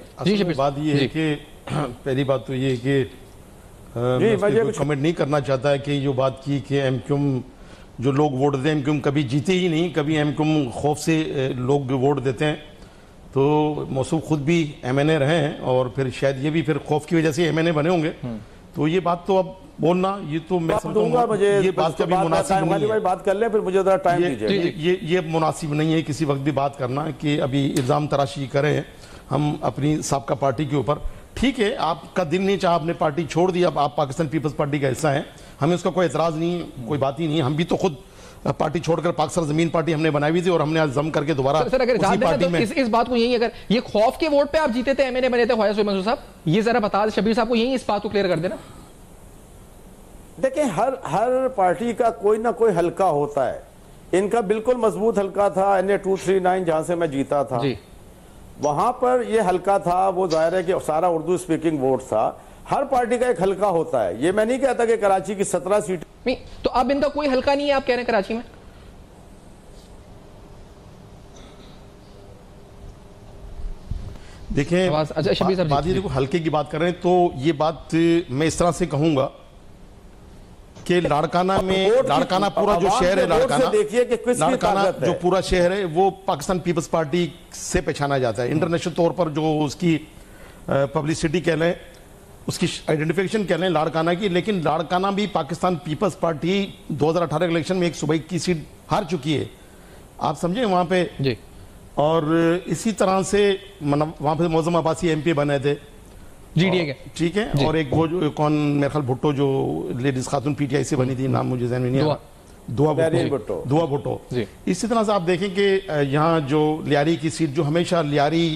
बात ये है कि पहली बात तो ये है कि मैं कमेंट नहीं करना चाहता है कि जो बात की कि एमक्यूएम जो लोग वोट देते हैं, एमक्यूएम कभी जीते ही नहीं, कभी एमक्यूएम खौफ से लोग वोट देते हैं। तो मौसूफ खुद भी एमएनए रहे हैं और फिर शायद ये भी फिर खौफ की वजह से एमएनए बने होंगे। तो ये बात तो अब बोलना, ये तो मैं समझूंगा, मुझे ये बात कभी मुनासिब नहीं है। बात कर लें, फिर मुझे जरा टाइम दीजिए। ये मुनासिब नहीं है किसी वक्त भी बात करना कि अभी इल्ज़ाम तराशी करें हम अपनी साबका पार्टी के ऊपर। ठीक है, आपका दिल नहीं चाहा, आपने पार्टी छोड़ दी, अब आप पाकिस्तान पीपल्स पार्टी का हिस्सा हैं, हमें उसका कोई एतराज़ नहीं, कोई बात ही नहीं। हम भी तो खुद पार्टी छोड़कर पाकिस्तान जमीन पार्टी हमने बनाई हुई थी और हमने आज जम करके दोबारा सर अगर उसी पार्टी तो में इस बात को यही, अगर ये खौफ के वोट पे आप जीते थे, एमएनए बने थे ख्वाजा सुलेमान साहब, ये जरा बता दें शबीर साहब को, यही इस बात को क्लियर कर देना। देखिए, हर पार्टी का कोई ना कोई हल्का होता है। इनका बिल्कुल मजबूत हल्का था NA 239 जहां से मैं जीता था जी। वहां पर ये हल्का था, वो जाहिर है कि सारा उर्दू स्पीकिंग वोट था। हर पार्टी का एक हल्का होता है। ये मैं नहीं कहता कि कराची की 17 सीट नहीं, तो अब इनका कोई हल्का नहीं है आप कह रहे हैं कराची में? देखें, अच्छा शबीर साहब, देखो हल्के की बात कर रहे हैं तो ये बात मैं इस तरह से कहूंगा कि लाड़काना में, लाड़काना पूरा जो शहर है, लाड़काना जो पूरा शहर है वो पाकिस्तान पीपल्स पार्टी से पहचाना जाता है। इंटरनेशनल तौर पर जो उसकी पब्लिसिटी कह लें, उसकी आइडेंटिफिकेशन कह लें लाड़काना की। लेकिन लाड़काना भी पाकिस्तान पीपल्स पार्टी 2018 इलेक्शन में एक सूबाई की सीट हार चुकी है, आप समझे वहां पे जी। और इसी तरह से वहां पे मौजम अब्बासी MP बने थे GDA के, ठीक है। और एक वो जो कौन मेरे ख्याल भुट्टो जो लेडीज खातून PTI से बनी थी, नाम मुझे ज़हन में नहीं आ रहा, दुआ भुट्टो। इसी तरह से आप देखें कि यहाँ जो लियारी की सीट, जो हमेशा लियारी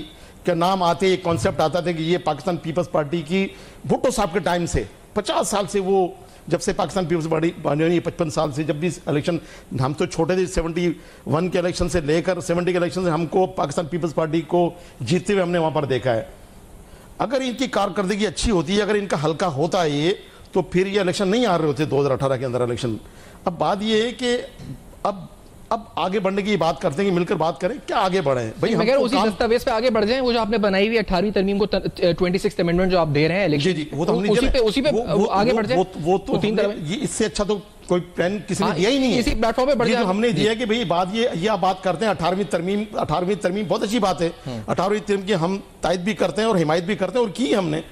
का नाम आते एक कॉन्सेप्ट आता था कि ये पाकिस्तान पीपल्स पार्टी की भुट्टो साहब के टाइम से 50 साल से, वो जब से पाकिस्तान पीपल्स पार्टी बनी 55 साल से, जब भी इलेक्शन हम तो छोटे थे, 71 के इलेक्शन से लेकर 70 के इलेक्शन से हमको पाकिस्तान पीपल्स पार्टी को जीतते हुए हमने वहाँ पर देखा है। अगर इनकी कारकर्दगी अच्छी होती है, अगर इनका हल्का होता है ये, तो फिर ये इलेक्शन नहीं आ रहे होते 2018 के अंदर इलेक्शन। अब बात ये है कि अब अब आगे बढ़ने की बात करते हैं कि मिलकर बात करें, क्या आगे बढ़े भाई। मगर उसी दस्तावेज पे आगे बढ़ जाएं, वो जो आपने बनाई हुई 18वीं तरमीम को 26th अमेंडमेंट जो आप दे रहे हैं इलेक्शन, जी वो तो हमने उसी पे आगे बढ़ जाए। वो तो इससे अच्छा तो कोई प्लान किसी ने दिया ही नहीं है। इसी प्लेटफॉर्म पे बढ़ जाए। हमने दिया कि भाई बात ये आप बात करते हैं 18वीं तरमीम बहुत अच्छी बात है। 18वीं तरमीम की हम तायद भी करते हैं और हिमायत भी करते हैं और की हमने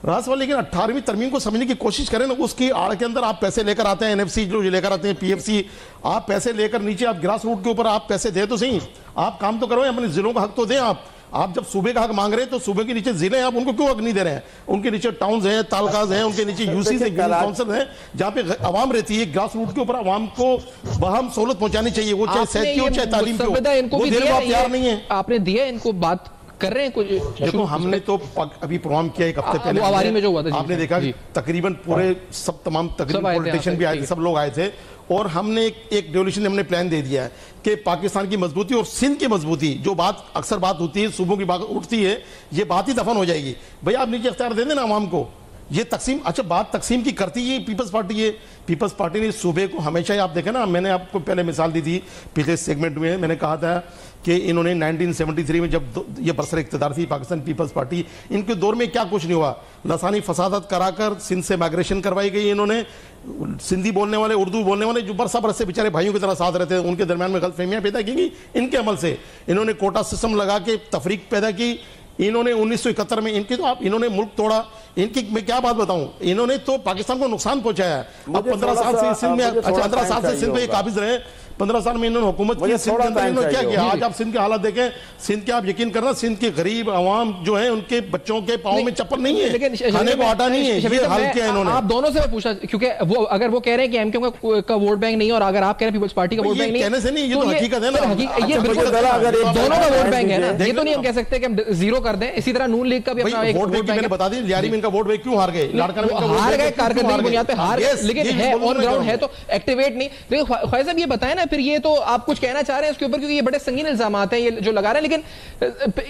रास वाले, लेकिन 18वीं तरमीम को समझने की कोशिश करें ना। उसकी आड़ के अंदर आप पैसे लेकर आते हैं, एनएफसी जो लेकर आते हैं, पीएफसी, आप पैसे लेकर नीचे आप ग्रास रूट के ऊपर आप पैसे दे तो सही, आप काम तो करो, अपने जिलों का हक तो दें। आप जब सूबे का हक मांग रहे हैं तो सूबे के नीचे जिले हैं, आप उनको क्यों हक नहीं दे रहे हैं? उनके नीचे टाउन्स हैं, तालुकाज हैं, उनके नीचे यूसी से काउंसिल हैं, जहाँ पे आवाम रहती है। ग्रास रूट के ऊपर आवाम को बहम सहूलत पहुंचानी चाहिए, वो चाहे सेहत की हो चाहे तालीम की हो, वो देने को तैयार नहीं है। आपने दिया इनको, बात कर रहे हैं कुछ? देखो हमने तो अभी प्रोग्राम किया एक हफ्ते पहले, आवारी में जो हुआ था, आपने देखा तकरीबन पूरे तकरीबन पॉलिटिशियन भी आए थे, सब लोग आए थे, और हमने एक डेवोल्यूशन हमने प्लान दे दिया है कि पाकिस्तान की मजबूती और सिंध की मजबूती, जो बात अक्सर बात होती है, सूबों की बात उठती है, ये बात ही दफन हो जाएगी। भाई आप नीचे इख्तियार दे देना आवाम को। ये तकसीम, अच्छा बात तकसीम की करती है पीपल्स पार्टी है। पीपल्स पार्टी ने सूबे को हमेशा ही, आप देखें ना, मैंने आपको पहले मिसाल दी थी पिछले सेगमेंट में, मैंने कहा था कि इन्होंने 1973 में जब ये बरसर इक़्तिदार थी पाकिस्तान पीपल्स पार्टी, इनके दौर में क्या कुछ नहीं हुआ। लसानी फसादत कराकर सिंध से माइग्रेशन करवाई गई। इन्होंने सिंधी बोलने वाले, उर्दू बोलने वाले जो बरसा बरस से बेचारे भाइयों की तरह साथ रहते हैं, उनके दरमियान में गलतफहमियां पैदा की गई इनके अमल से। इन्होंने कोटा सिस्टम लगा के तफरीक पैदा की। इन्होंने 1971 में इनके तो आप इन्होंने मुल्क तोड़ा। इनकी मैं क्या बात बताऊं, इन्होंने तो पाकिस्तान को नुकसान पहुंचाया है। अब 15 साल से सिंध में, 15 साल से सिंध में काबिज रहे, 15 साल में इन्होंने हुकूमत की। सिंध के अंदर इन्होंने क्या किया? आज आप सिंध के हालात देखें, सिंध के, आप यकीन करना, सिंध के गरीब आवाम जो है उनके बच्चों के पाँव में चप्पल नहीं है, खाने को आटा नहीं है। ये हाल किया इन्होंने। आप दोनों से मैं पूछा, क्योंकि वो अगर वो कह रहे हैं कि एमक्यू का वोट बैंक नहीं है और अगर आप कह रहे हैं पीपल्स पार्टी का वोट बैंक नहीं है, कहने से नहीं, ये तो हकीकत है ना। ये बिल्कुल दोनों का वोट बैंक है ना। ये तो नहीं हम कह सकते कि हम जीरो कर दें। इसी तरह नून लीग का भी अपना एक वोट बैंक मैंने बता दी। लियारी में इनका वोट बैंक क्यों हार गए? हार गए कारकर्दगी बुनियाद पे हार, लेकिन है ऑन ग्राउंड है तो एक्टिवेट नहीं। लेकिन ख्वाजा साहब ये बताएं ना, फिर ये तो आप कुछ कहना चाह रहे हैं इसके ऊपर, क्योंकि ये बड़े संगीन इल्जामात हैं ये जो लगा रहे हैं। लेकिन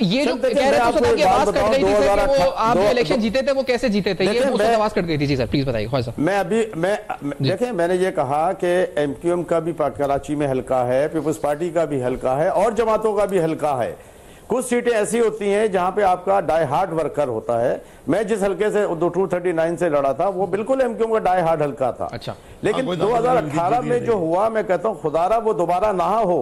ये जो कह रहे हैं तो आवाज कट गई थी सर कि वो आप जो इलेक्शन जीते थे वो कैसे जीते थे, ये उससे आवाज कट गई थी। जी सर प्लीज बताइए ख्वाजा साहब। मैं देखें, मैंने ये कहा कि एमक्यूएम का भी कराची में हल्का है, पीपल्स पार्टी का भी हल्का है और जमातों का भी हल्का है। कुछ सीटें ऐसी होती हैं जहां पे आपका डाई हार्ड वर्कर होता है। मैं जिस हल्के से 239 से लड़ा था वो बिल्कुल एमक्यूएम का डाई हार्ड हल्का था। अच्छा, लेकिन 2018 में जो हुआ, मैं कहता हूं खुदारा वो दोबारा ना हो।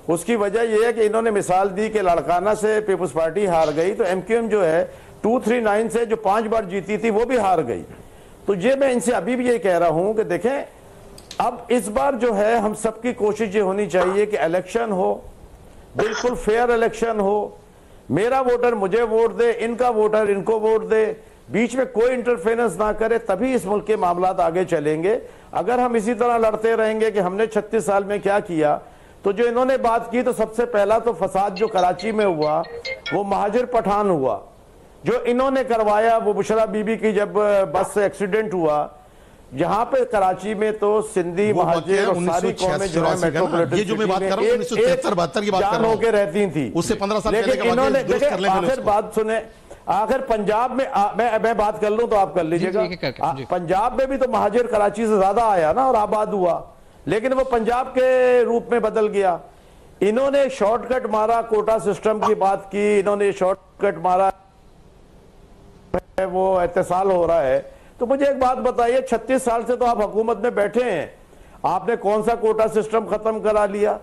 उसकी वजह यह है कि इन्होंने मिसाल दी कि लड़काना से पीपल्स पार्टी हार गई, तो एमक्यूएम जो है 239 से जो 5 बार जीती थी वो भी हार गई। तो ये मैं इनसे अभी भी ये कह रहा हूं कि देखें, अब इस बार जो है हम सबकी कोशिश ये होनी चाहिए कि इलेक्शन हो, बिल्कुल फेयर इलेक्शन हो। मेरा वोटर मुझे वोट दे, इनका वोटर इनको वोट दे, बीच में कोई इंटरफेरेंस ना करे, तभी इस मुल्क के मामलात आगे चलेंगे। अगर हम इसी तरह लड़ते रहेंगे कि हमने 36 साल में क्या किया, तो जो इन्होंने बात की, तो सबसे पहला तो फसाद जो कराची में हुआ वो महाजिर पठान हुआ, जो इन्होंने करवाया। वो बुशरा बीबी की जब बस से एक्सीडेंट हुआ, जहां पे कराची में तो सिंधी महाजिर और सारी कौमें जो है मेट्रोपॉलिटन, ये जो मैं बात कर रहा हूं 1973-72 की बात कर रहा हूं, होकर रहती थी। उससे 15 साल लेकिन इन्होंने आखिर बात सुने, आखिर पंजाब में मैं बात कर लूं तो आप कर लीजिएगा। पंजाब में भी तो महाजिर कराची से ज्यादा आया ना और आबाद हुआ, लेकिन वो पंजाब के रूप में बदल गया। इन्होंने शॉर्टकट मारा, कोटा सिस्टम की बात की, इन्होंने शॉर्टकट मारा, वो एहतसाल हो रहा है। तो मुझे एक बात बताइए, 36 साल से तो आप हुकूमत में बैठे हैं, आपने कौन सा कोटा सिस्टम खत्म करा लिया?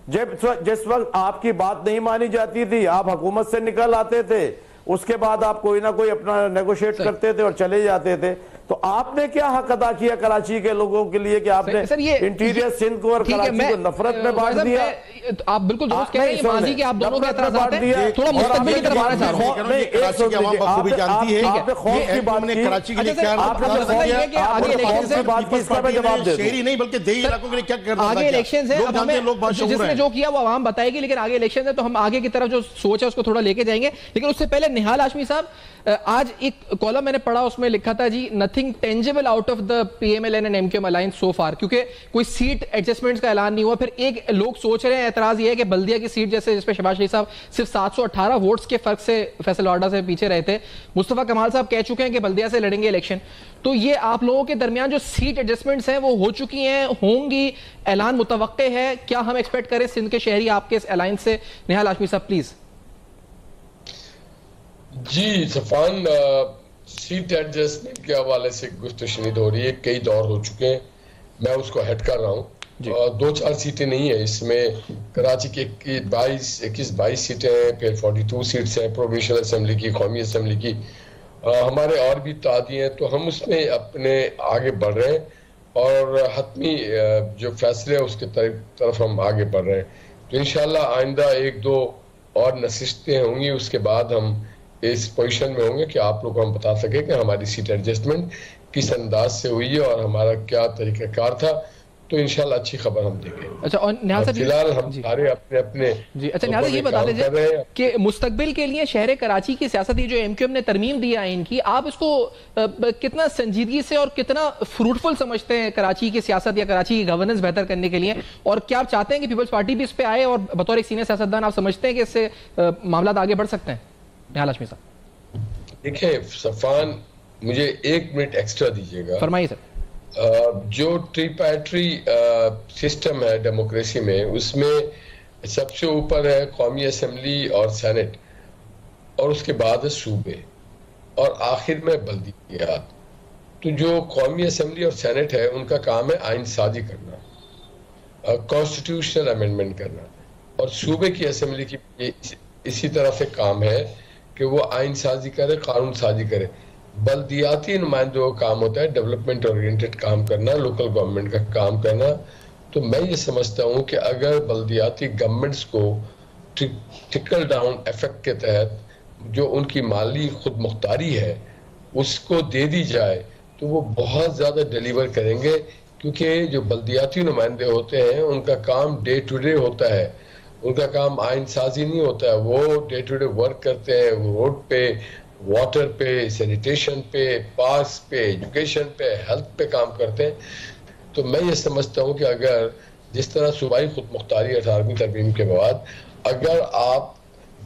जिस वक्त आपकी बात नहीं मानी जाती थी आप हुकूमत से निकल आते थे, उसके बाद आप कोई ना कोई अपना नेगोशिएट करते थे और चले जाते थे। तो आपने क्या हक अदा किया कराची के लोगों के लिए कि आपने इंटीरियर सिंध को और कराची को नफरत में बांट दिया? आप बिल्कुल दुरुस्त कह रहे हैं, माजी के आप दोनों के एतराज़ात हैं, थोड़ा मुस्तकबिल की तरफ आना चाह रहा हूं। कराची की आवाम बखूबी जानती है कि खौफ की बात ने कराची के लिए क्या आगे इलेक्शन से बात की, इसका मैं जवाब दे दूं। शहरी नहीं बल्कि देही इलाकों के लिए क्या करना, आगे इलेक्शन है, अब हमें जिसने जो किया वो आवाम बताएगी, लेकिन आगे इलेक्शन है तो हम आगे की तरफ जो सोच है उसको थोड़ा लेके जाएंगे। लेकिन उससे पहले निहाल हाशमी साहब, आज एक कॉलम मैंने पढ़ा, उसमें लिखा था जी, nothing tangible out of the PMLN and MQM alliance so far, क्योंकि कोई सीट एडजस्टमेंट्स का ऐलान नहीं हुआ। फिर एक लोग सोच रहे हैं, एतराज ये है कि बल्दिया की सीट जैसे जिसपे शहबाज शरीफ साहब सिर्फ 718 वोट्स के फर्क से फैसल वाडा से पीछे रहे थे, मुस्तफा कमाल साहब कह चुके हैं कि बल्दिया से लड़ेंगे इलेक्शन। तो ये आप लोगों के दरमियान जो सीट एडजस्टमेंट्स हैं वो हो चुकी हैं, होंगी, ऐलान मुतवक्के है, क्या हम एक्सपेक्ट करें सिंध के शहरी आपके इस अलायंस से? निहाल हाशमी साहब प्लीज। जी सफान, सीट एडजस्टमेंट के हवाले से गुफ्तगू शुनिद हो रही है, कई दौर हो चुके हैं, मैं उसको हेड कर रहा हूँ। 2-4 सीटें नहीं है इसमें, कराची की 21-22 सीटें हैं, फिर 42 सीट्स हैं प्रोविंशियल असेंबली की, कौमी असेंबली की, हमारे और भी तादी हैं, तो हम उसमें अपने आगे बढ़ रहे हैं और हतमी जो फैसले है उसके तरफ हम आगे बढ़ रहे हैं। तो इंशाल्लाह आइंदा 1-2 और नशिस्तें होंगी, उसके बाद हम इस पोजीशन में होंगे कि आप लोग को हम बता सके कि हमारी सीट एडजस्टमेंट किस अंदाज से हुई है और हमारा क्या तरीकाकार था। तो इंशाल्लाह अच्छी खबर हम देंगे। अच्छा, और निहाल साहब फिलहाल हम सारे अपने जी, अच्छा निहाल साहब ये बता दीजिए कि मुस्तकबिल के लिए शहर कराची की सियासत, ये जो MQM ने तरमीम दी है इनकी, आप इसको कितना संजीदगी से और कितना फ्रूटफुल समझते हैं कराची की सियासत या कराची की गवर्नेंस बेहतर करने के लिए, और क्या आप चाहते हैं कि पीपल्स पार्टी भी इस पे आए, और बतौर एक सीनियर सियासतदान आप समझते हैं कि इससे मामला आगे बढ़ सकते हैं? निहाल हाशमी साहब देखिए सफान, मुझे 1 मिनट एक्स्ट्रा दीजिएगा। फरमाइए सर। जो ट्रिपैट्री सिस्टम है डेमोक्रेसी में, उसमें सबसे ऊपर है कौमी असेंबली और सेनेट, और उसके बाद है सूबे, और आखिर में बल्दियात। तो जो कौमी असेंबली और सेनेट है उनका काम है आइन साजी करना, कॉन्स्टिट्यूशनल अमेंडमेंट करना, और सूबे की असेंबली की इसी तरह से काम है कि वो आइन साजी करे, कानून साजी करे। बल्दियाती नुमाइंदों का काम होता है डेवलपमेंट ओरिएंटेड काम करना, लोकल गवर्नमेंट का काम करना। तो मैं ये समझता हूँ कि अगर बल्दियाती गवर्नमेंट्स को ट्रिकल डाउन इफेक्ट के तहत जो उनकी माली खुद मुख्तारी है उसको दे दी जाए तो वो बहुत ज़्यादा डिलीवर करेंगे, क्योंकि जो बल्दियाती नुमाइंदे होते हैं उनका काम डे टू डे होता है, उनका काम आइन साजी नहीं होता है। वो डे टू डे वर्क करते हैं, वो रोड पे, वाटर पे, सैनिटेशन पे, पार्क्स पे, एजुकेशन पे, हेल्थ पे काम करते हैं। तो मैं ये समझता हूँ कि अगर जिस तरह सूबाई खुद मुख्तारी 18वीं तरमीम के बाद अगर आप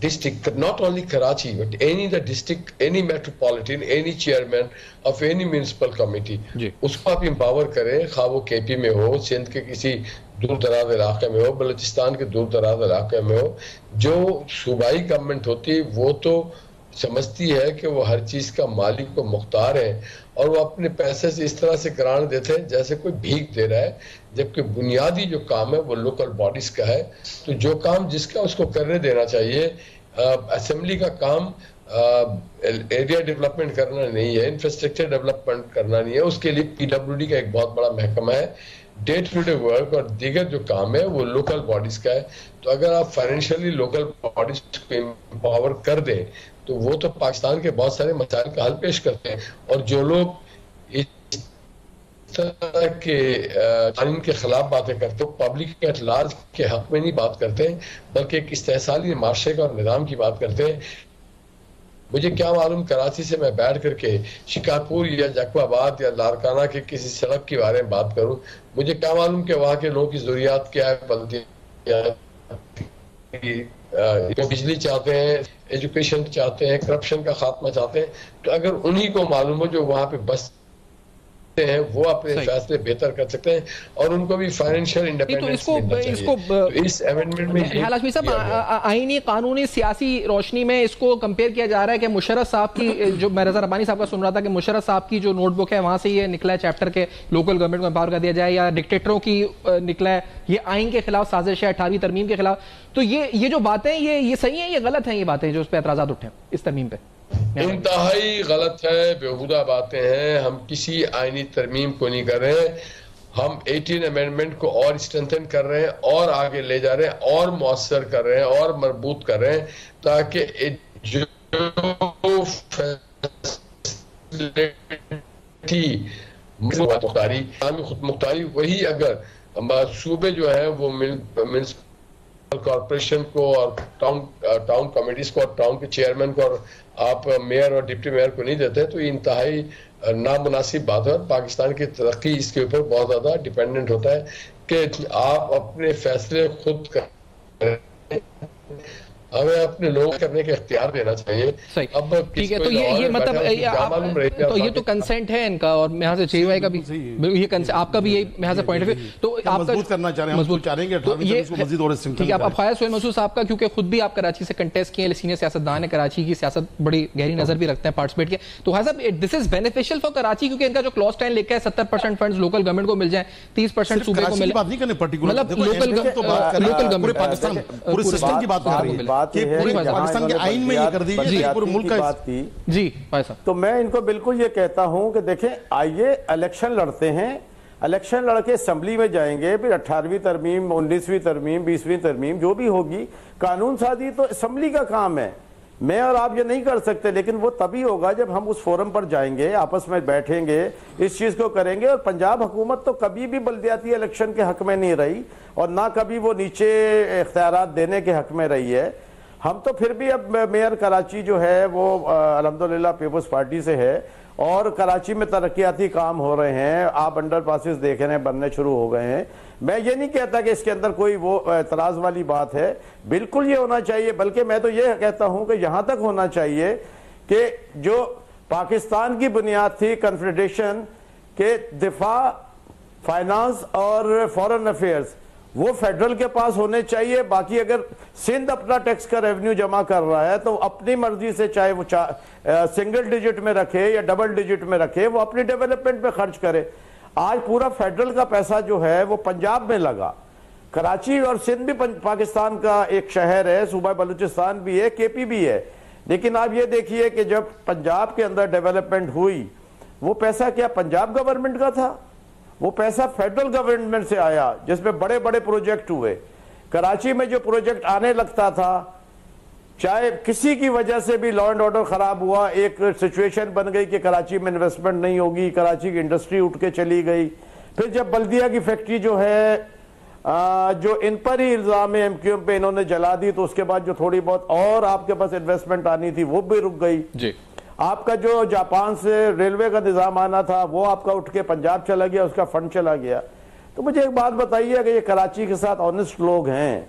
district, not only Karachi but any the district, any metropolitan, any chairman of any municipal committee, उसको आप एम्पावर करें, खा वो KP में हो, सिंध के किसी दूर दराज इलाके में हो, बलूचिस्तान के दूर दराज इलाके में हो, जो सूबाई गवर्नमेंट होती है वो तो समझती है कि वो हर चीज का मालिक को मुख्तार है, और वो अपने पैसे से इस तरह से ग्रांट देते हैं जैसे कोई भीख दे रहा है, जबकि बुनियादी जो काम है वो लोकल बॉडीज का है। तो जो काम जिसका उसको करने देना चाहिए। असेंबली का काम एरिया डेवलपमेंट करना नहीं है, इंफ्रास्ट्रक्चर डेवलपमेंट करना नहीं है, उसके लिए PWD का एक बहुत बड़ा महकमा है। डे टू डे वर्क और दीगर जो काम है वो लोकल बॉडीज का है। तो अगर आप फाइनेंशियली लोकल बॉडीज को एम्पावर कर दें तो वो तो पाकिस्तान के बहुत सारे मसाइल का हल पेश करते हैं। और जो लोग इस तरह के कानून के खिलाफ बातें करते हैं, पब्लिक के एट लार्ज के हक में नहीं बात करते हैं, बल्कि एक इस्तेहसाली माशरे का और निज़ाम की बात करते हैं। मुझे क्या मालूम, कराची से मैं बैठ करके शिकारपुर या जैकबाबाद या लारकाना के किसी सड़क के बारे में बात करूं, मुझे क्या मालूम कि वहाँ के लोगों की जरूरियात क्या है। बिजली चाहते हैं, एजुकेशन चाहते हैं, करप्शन का खात्मा चाहते हैं। तो अगर उन्हीं को मालूम हो जो वहाँ पे बस हैं, वो अपने फैसले बेहतर कर सकते हैं और उनको भी फाइनेंशियल इंडिपेंडेंस मिलना चाहिए। तो इस अमेंडमेंट में निहाल हाशमी साहब, आईनी कानूनी सियासी रोशनी में इसको कंपेयर किया जा रहा है कि मुशर्रफ साहब की, जो मैं रज़ा रब्बानी साहब का सुन रहा था कि मुशर्रफ साहब की जो नोटबुक है वहां से ये निकला है चैप्टर के लोकल गवर्नमेंट को एम्पावर कर दिया जाए, या डिक्टेटरों की निकला है ये आइन के खिलाफ साजिश है 18वीं तरमीम के खिलाफ। तो ये जो बातें ये सही है, ये गलत है, ये बातें जो उस पर एतराज़ात उठे इस तरमीम पे? इंतहाई गलत है, बेहुदा बातें हैं। हम किसी आईनी तरमीम को नहीं कर रहे हैं, हम 18 अमेंडमेंट को और स्ट्रेंथन कर रहे हैं और आगे ले जा रहे हैं और मौसर कर रहे हैं और मजबूत कर रहे हैं, ताकि जो खुद मुख्तारी वही अगर सूबे जो है वो कॉर्पोरेशन को और टाउन कमेटीज को और टाउन के चेयरमैन को और आप मेयर और डिप्टी मेयर को नहीं देते, तो ये इंतहाई नामुनासिब बात है। पाकिस्तान की तरक्की इसके ऊपर बहुत ज्यादा डिपेंडेंट होता है कि आप अपने फैसले खुद करें। हमें अपने लोग करने के इख्तियार देना चाहिए। सही, अब ठीक है, तो ये मतलब तो ये तो कंसेंट है इनका, और यहाँ से जेवाई का भी ये आपका भी यही यहाँ से पॉइंट ऑफ व्यू, तो आपका मजबूत करना चाह रहे हैं, मजबूत चाहेंगे तो ये मजीद और ठीक है। अब ख्वाजा सोहेल मसूद साहब का, क्योंकि खुद भी आप कराची से कंटेस्ट किए, सीनियर सियासतदान है, कराची की सियासत बड़ी गहरी नजर भी रखते हैं, पार्टिसिपेट किया, तो Khwaja Sahab this is beneficial for Karachi, क्योंकि इनका जो क्लॉज 10 लेके 70% फंड्स लोकल गवर्नमेंट को मिल जाए, 30% सूबे को मिले, मतलब लोकल गवर्नमेंट पाकिस्तान पूरे सिस्टम की बात कर रही है, पाकिस्तान के आईन में ये कर दीजिए पूरे मुल्क का बात की जी। तो मैं इनको बिल्कुल ये कहता हूं कि देखें, आइए इलेक्शन लड़ते हैं, इलेक्शन लड़के असेंबली में जाएंगे, फिर 18वीं तरमीम, 19वीं तरमीम, 20वीं तरमीम जो भी होगी, कानून साजी तो असेंबली का काम है। मैं और आप ये नहीं कर सकते, लेकिन वो तभी होगा जब हम उस फोरम पर जाएंगे, आपस में बैठेंगे, इस चीज को करेंगे। और पंजाब हुकूमत तो कभी भी बल्दियाती इलेक्शन के हक में नहीं रही, और ना कभी वो नीचे इख्तियारात देने के हक में रही है। हम तो फिर भी अब मेयर कराची जो है वो अल्हम्दुलिल्लाह पीपल्स पार्टी से है, और कराची में तरक्याती काम हो रहे हैं, आप अंडर पासिस देख रहे हैं, बनने शुरू हो गए हैं। मैं ये नहीं कहता कि इसके अंदर कोई वो एतराज वाली बात है, बिल्कुल ये होना चाहिए, बल्कि मैं तो ये कहता हूं कि यहां तक होना चाहिए कि जो पाकिस्तान की बुनियाद थी कन्फेडरेशन के दिफा, फाइनेंस और फॉरेन अफेयर्स, वो फेडरल के पास होने चाहिए। बाकी अगर सिंध अपना टैक्स का रेवेन्यू जमा कर रहा है तो अपनी मर्जी से, चाहे वो सिंगल डिजिट में रखे या डबल डिजिट में रखे, वो अपनी डेवलपमेंट पे खर्च करे। आज पूरा फेडरल का पैसा जो है वो पंजाब में लगा। कराची और सिंध भी पाकिस्तान का एक शहर है, सूबा बलूचिस्तान भी है, केपी भी है, लेकिन आप ये देखिए कि जब पंजाब के अंदर डेवलपमेंट हुई, वो पैसा क्या पंजाब गवर्नमेंट का था? वो पैसा फेडरल गवर्नमेंट से आया, जिसमें बड़े बड़े प्रोजेक्ट हुए। कराची में जो प्रोजेक्ट आने लगता था, चाहे किसी की वजह से भी लॉ एंड ऑर्डर खराब हुआ, एक सिचुएशन बन गई कि कराची में इन्वेस्टमेंट नहीं होगी, कराची की इंडस्ट्री उठ के चली गई। फिर जब बल्दिया की फैक्ट्री जो है जो इन पर ही इल्जाम है एमक्यूएम पे, इन्होंने जला दी, तो उसके बाद जो थोड़ी बहुत और आपके पास इन्वेस्टमेंट आनी थी वो भी रुक गई जी। आपका जो जापान से रेलवे का निजाम आना था वो आपका उठ के पंजाब चला गया, उसका फंड चला गया। तो मुझे एक बात बताइए, अगर ये कराची के साथ ऑनेस्ट लोग हैं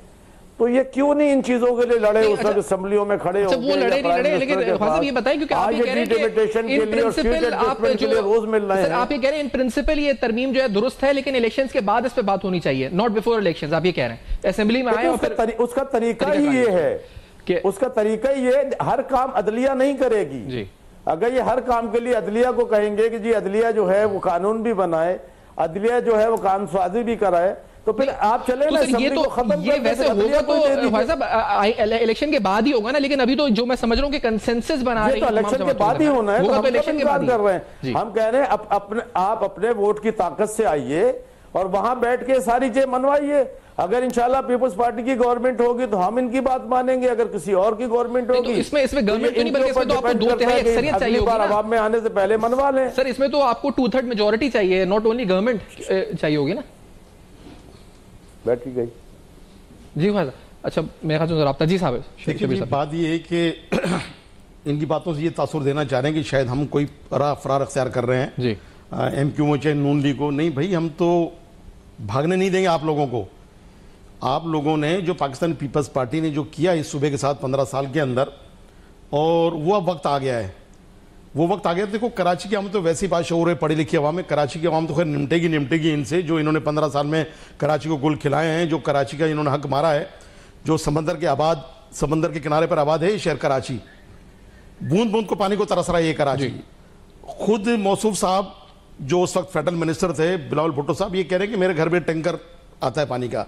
तो ये क्यों नहीं इन चीजों के लिए लड़े, उस वक्त असेंबलियों में खड़े हो? वो लड़े नहीं लड़े, लेकिन ये बताइए, क्योंकि आप ये कह रहे हैं कि इन प्रिंसिपल आप जो रोज मिल रहे हैं, आप ये कह रहे हैं इन प्रिंसिपल ये तरमीम जो है दुरुस्त है, लेकिन इलेक्शंस के बाद इस पे बात होनी चाहिए, नॉट बिफोर इलेक्शंस। आप ये कह रहे हैं असेंबली में आए और फिर उसका तरीका ही ये है कि उसका तरीका ही ये, हर काम अदलिया नहीं करेगी जी। अगर ये हर काम के लिए अदलिया को कहेंगे कि जी अदलिया जो है वो कानून भी बनाए, अदलिया जो है वो कानून साजी भी कराए, तो फिर आप चले ना, ये तो ये वैसे होगा तो इलेक्शन के बाद ही होगा ना, लेकिन अभी तो जो मैं समझ रहा हूँ कि कंसेंसस बना रहे हैं, इलेक्शन के बाद ही होना है, तो इलेक्शन के बाद कर रहे हैं। हम कह रहे हैं आप अपने वोट की ताकत से आइए और वहां बैठ के सारी चीजें मनवाइए। अगर इंशाल्लाह पीपल्स पार्टी की गवर्नमेंट होगी तो हम इनकी बात मानेंगे, अगर किसी और की गवर्नमेंट होगी तो इसमें गवर्नमेंट तो नहीं, बल्कि इसमें तो आपको 2/3 अक्सरियत चाहिए होगी ना, आवाम में आने से पहले मनवा लें। सर इसमें तो आपको 2/3 मेजॉरिटी चाहिए, नॉट ओनली गवर्नमेंट चाहिए होगी ना। बैठ गई जी ख्वाजा। अच्छा मेरे ख्याल से राब्ता जी साहब, देखिए बात ये है कि इनकी बातों से ये तासुर देना चाह रहे हैं कि शायद हम कोई फरार अख्तियार कर रहे हैं जी, एमक्यू चाहे नून लीग को। नहीं भाई, हम तो भागने नहीं देंगे आप लोगों को। आप लोगों ने जो पाकिस्तान पीपल्स पार्टी ने जो किया इस सूबे के साथ 15 साल के अंदर, और वो अब वक्त आ गया है, वो वक्त आ गया। देखो कराची की आवाम तो वैसी बाशऊर है, पढ़ी लिखी आवाम है, कराची की आवाम तो खैर निमटेगी इनसे, जो इन्होंने 15 साल में कराची को गुल खिलाए हैं, जो कराची का इन्होंने हक मारा है, जो समंदर के किनारे पर आबाद है ये शहर कराची, बूंद बूंद को पानी को तरस रहा है ये कराची। खुद मौसूफ साहब जो उस वक्त फेडरल मिनिस्टर थे, बिलावल भुट्टो साहब, ये कह रहे हैं कि मेरे घर में टैंकर आता है पानी का।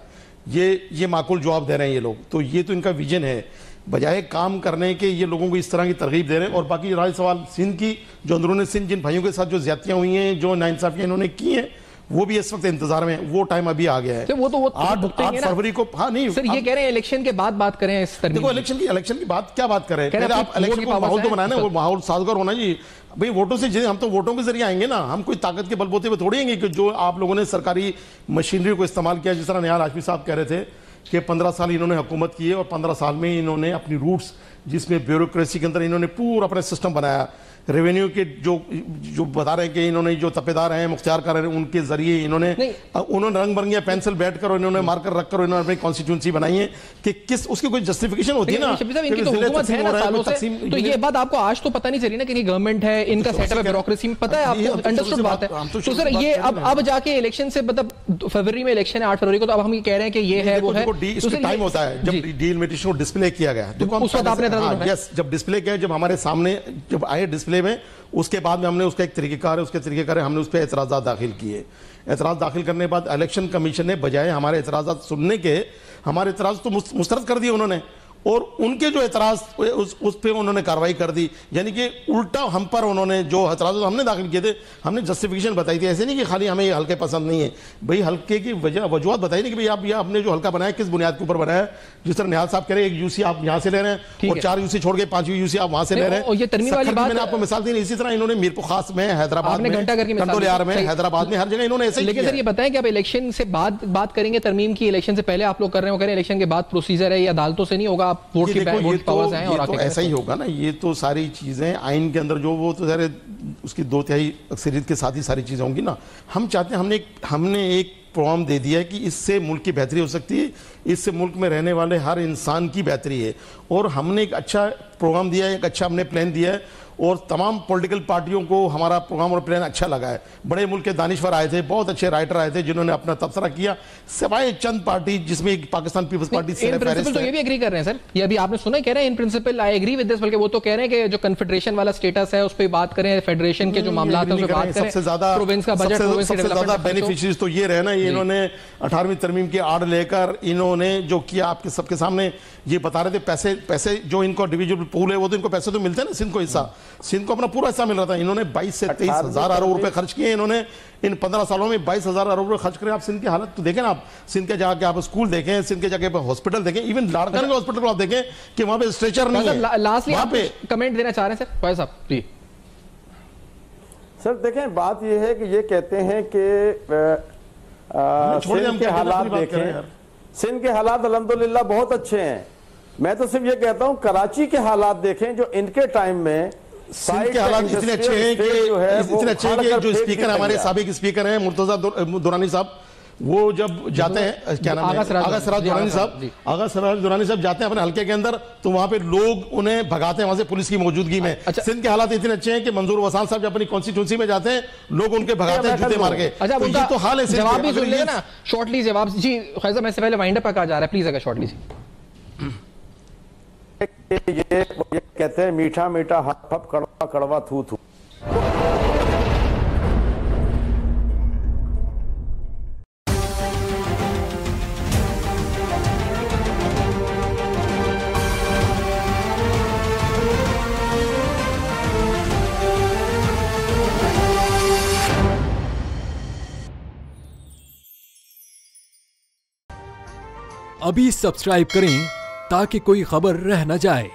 ये माकूल जवाब दे रहे हैं ये लोग। तो ये तो इनका विजन है, बजाय काम करने के ये लोगों को इस तरह की तरगीब दे रहे हैं। और बाकी रहा सवाल सिंध की, जो अंदरूनी सिंध जिन भाइयों के साथ जो ज्यादतियां हुई हैं, जो नाइंसाफियां इन्होंने की हैं, वो भी इस वक्त इंतजार में, वो टाइम अभी आ गया है। वो 8 फरवरी को। हाँ नहीं सर, ये कह रहे हैं इलेक्शन के बाद बात करें इस तरह। देखो इलेक्शन की बात क्या बात करें, पहले आप इलेक्शन को माहौल तो बनाए ना, वो माहौल साजगार होना जी। भाई वोटों से, हम तो वोटों के जरिए आएंगे ना, हम कोई ताकत के बलबूते पे थोड़ी आएंगे कि जो आप लोगों ने सरकारी मशीनरी को इस्तेमाल किया, जिस तरह निहाल हाशमी साहब कह रहे थे कि 15 साल इन्होंने हुकूमत की है और 15 साल में इन्होंने अपनी रूट्स, जिसमें ब्यूरोक्रेसी के अंदर इन्होंने पूरा अपना सिस्टम बनाया, रेवेन्यू के जो बता रहे हैं कि इन्होंने जो तपेदार हैं, मुख्तियार कर रहे हैं, उनके जरिए इन्होंने रंग बिरंगे पेंसिल बैठ कर और इन्होंने मार्कर रख कर इन्होंने अपनी कॉन्स्टिट्यूंसी बनाई है कि किस उसकी कोई जस्टिफिकेशन होती है ना। तो ये बात आपको आज तो पता नहीं चली ना कि गवर्नमेंट है, इनका सेटअप है, ब्यूरोक्रेसी में पता है आपको, अंडरस्टूड बात है। तो सर ये अब जाके इलेक्शन से मतलब फरवरी में इलेक्शन है 8 फरवरी को, तो अब हम ये कह रहे हैं कि ये है वो है, टाइम होता है जब डीलिमिटेशन को डिस्प्ले किया गया, उस वक्त आपने यस जब डिस्प्ले किया, जब हमारे सामने जब आए डिस्प्ले में, उसके बाद में हमने उसका एक तरीकेकार है, उसके तरीकेकार है, हमने उस पर एतराज़ात दाखिल किए। एतराज़ दाखिल करने के बाद इलेक्शन कमीशन ने बजाय हमारे एतराज़ात सुनने के, हमारे एतराज़ तो मुस्तरद कर दिए उन्होंने, और उनके जो एतराज़ उस पर उन्होंने कार्रवाई कर दी। यानी कि उल्टा हम पर उन्होंने जो एतराज़ हमने दाखिल किए थे, हमने जस्टिफिकेशन बताई थी। ऐसे नहीं कि खाली हमें ये हल्के पसंद नहीं है, भाई हल्के की वजूहत बताई नहीं कि भाई आप ये आपने जो हल्का बनाया किस बुनियाद के ऊपर बनाया। जिस तरह निहाल साहब कह रहे हैं, 1 यूसी आप यहाँ से ले रहे हैं और 4 यूसी छोड़ के 5वीं यूसी आप वहाँ से ले रहे हैं। मैंने आपको मिसाल दी। इसी तरह इन्होंने मीरपुर खास में, हैदराबाद में, कंडोलियार में, हैदराबाद में, हर जगह इन्होंने ऐसे। लेकिन सर ये बताएं कि आप इलेक्शन से बात करेंगे तरमीम की, इलेक्शन से पहले आप लोग कर रहे हो, कह रहे हैं इलेक्शन के बाद प्रोसीजर है, ये अदालतों से नहीं होगा, आप वोट की ये तो ऐसा ही होगा ना। ये तो सारी चीजें आइन के अंदर जो वो तो सारे उसकी 2/3 अक्सरियत के साथ ही सारी चीजें होंगी ना। हम चाहते हैं, हमने एक प्रोग्राम दे दिया है कि इससे मुल्क की बेहतरी हो सकती है, इससे मुल्क में रहने वाले हर इंसान की बेहतरी है, और हमने एक अच्छा प्रोग्राम दिया है, एक अच्छा हमने प्लान दिया है, और तमाम पॉलिटिकल पार्टियों को हमारा प्रोग्राम और प्लान अच्छा लगा है। बड़े मुल्क के दानिश्वर आए थे, बहुत अच्छे राइटर आए थे जिन्होंने अपना तबसरा किया, सिवाय चंद पार्टी जिसमें पाकिस्तान पीपल्स पार्टी से तो ये भी एग्री कर रहे हैं सर, ये अभी आपने सुना, कह रहे हैं in principle I agree with this, बल्कि वो तो कह रहे हैं कि जो कन्फेडरेशन वाला स्टेटस है उस पर बात करें, फेडरेशन के जो मामला है उस पर बात करें। सबसे ज्यादा प्रोविंस का बजट, सबसे ज्यादा बेनिफिशियरीज तो ये रहे ना, इन्होंने 18वीं तरमीम की आड़ लेकर इन्होंने जो किया आपके सबके सामने ये बता रहे थे। पैसे जो इनको डिविजिबल पूल है वो तो इनको पैसे तो मिलते हैं ना, सिंध को हिस्सा, सिंध को अपना पूरा हिस्सा मिल रहा था। इन्होंने 22 से 23 हजार अरब रुपए खर्च किए। इन्होंने इन 15 सालों में 22 हजार अरब रुपए खर्च करें। आप सिंध की हालत तो देखें ना, आप सिंध के जाके आप स्कूल देखें, सिंध के जाके हॉस्पिटल देखें, इवन लाड़कान के हॉस्पिटल को आप देखें कि वहां पे स्ट्रेचर नहीं है। लास्टली आप कमेंट देना चाह रहे हैं सर फैज साहब? जी सर देखें, बात यह है कि ये कहते हैं कि सिंध के हालात देखें, सिंध के हालात अल्हम्दुलिल्लाह बहुत अच्छे हैं। मैं तो सिर्फ ये कहता हूं कराची के हालात देखें जो इनके टाइम में, सिंध के हालात इतने अच्छे हैं कि जो स्पीकर हमारे साबिक स्पीकर हैं मुर्तजा दुरानी साहब, वो जब जाते हैं, क्या नाम है, आगा सराज दुरानी साहब जाते हैं अपने हल्के के अंदर, तो वहां पे लोग उन्हें भगाते हैं वहां से पुलिस की मौजूदगी में। सिंध के हालात इतने अच्छे हैं कि मंजूर वसान साहब जब अपनी कॉन्स्टिट्यूंसी में जाते हैं लोग उनके भगाते हैं जूते मार के। अच्छा तो हाल है, जवाब भी सुन लेगा ना शॉर्टली जवाब। जी फैज़ा, मैं से पहले वाइंड अप का जा रहा है, प्लीज अगर शॉर्टली से। ये कहते हैं मीठा मीठा हप हप, कड़वा कड़वा थू थू। अभी सब्सक्राइब करें ताकि कोई खबर रह न जाए।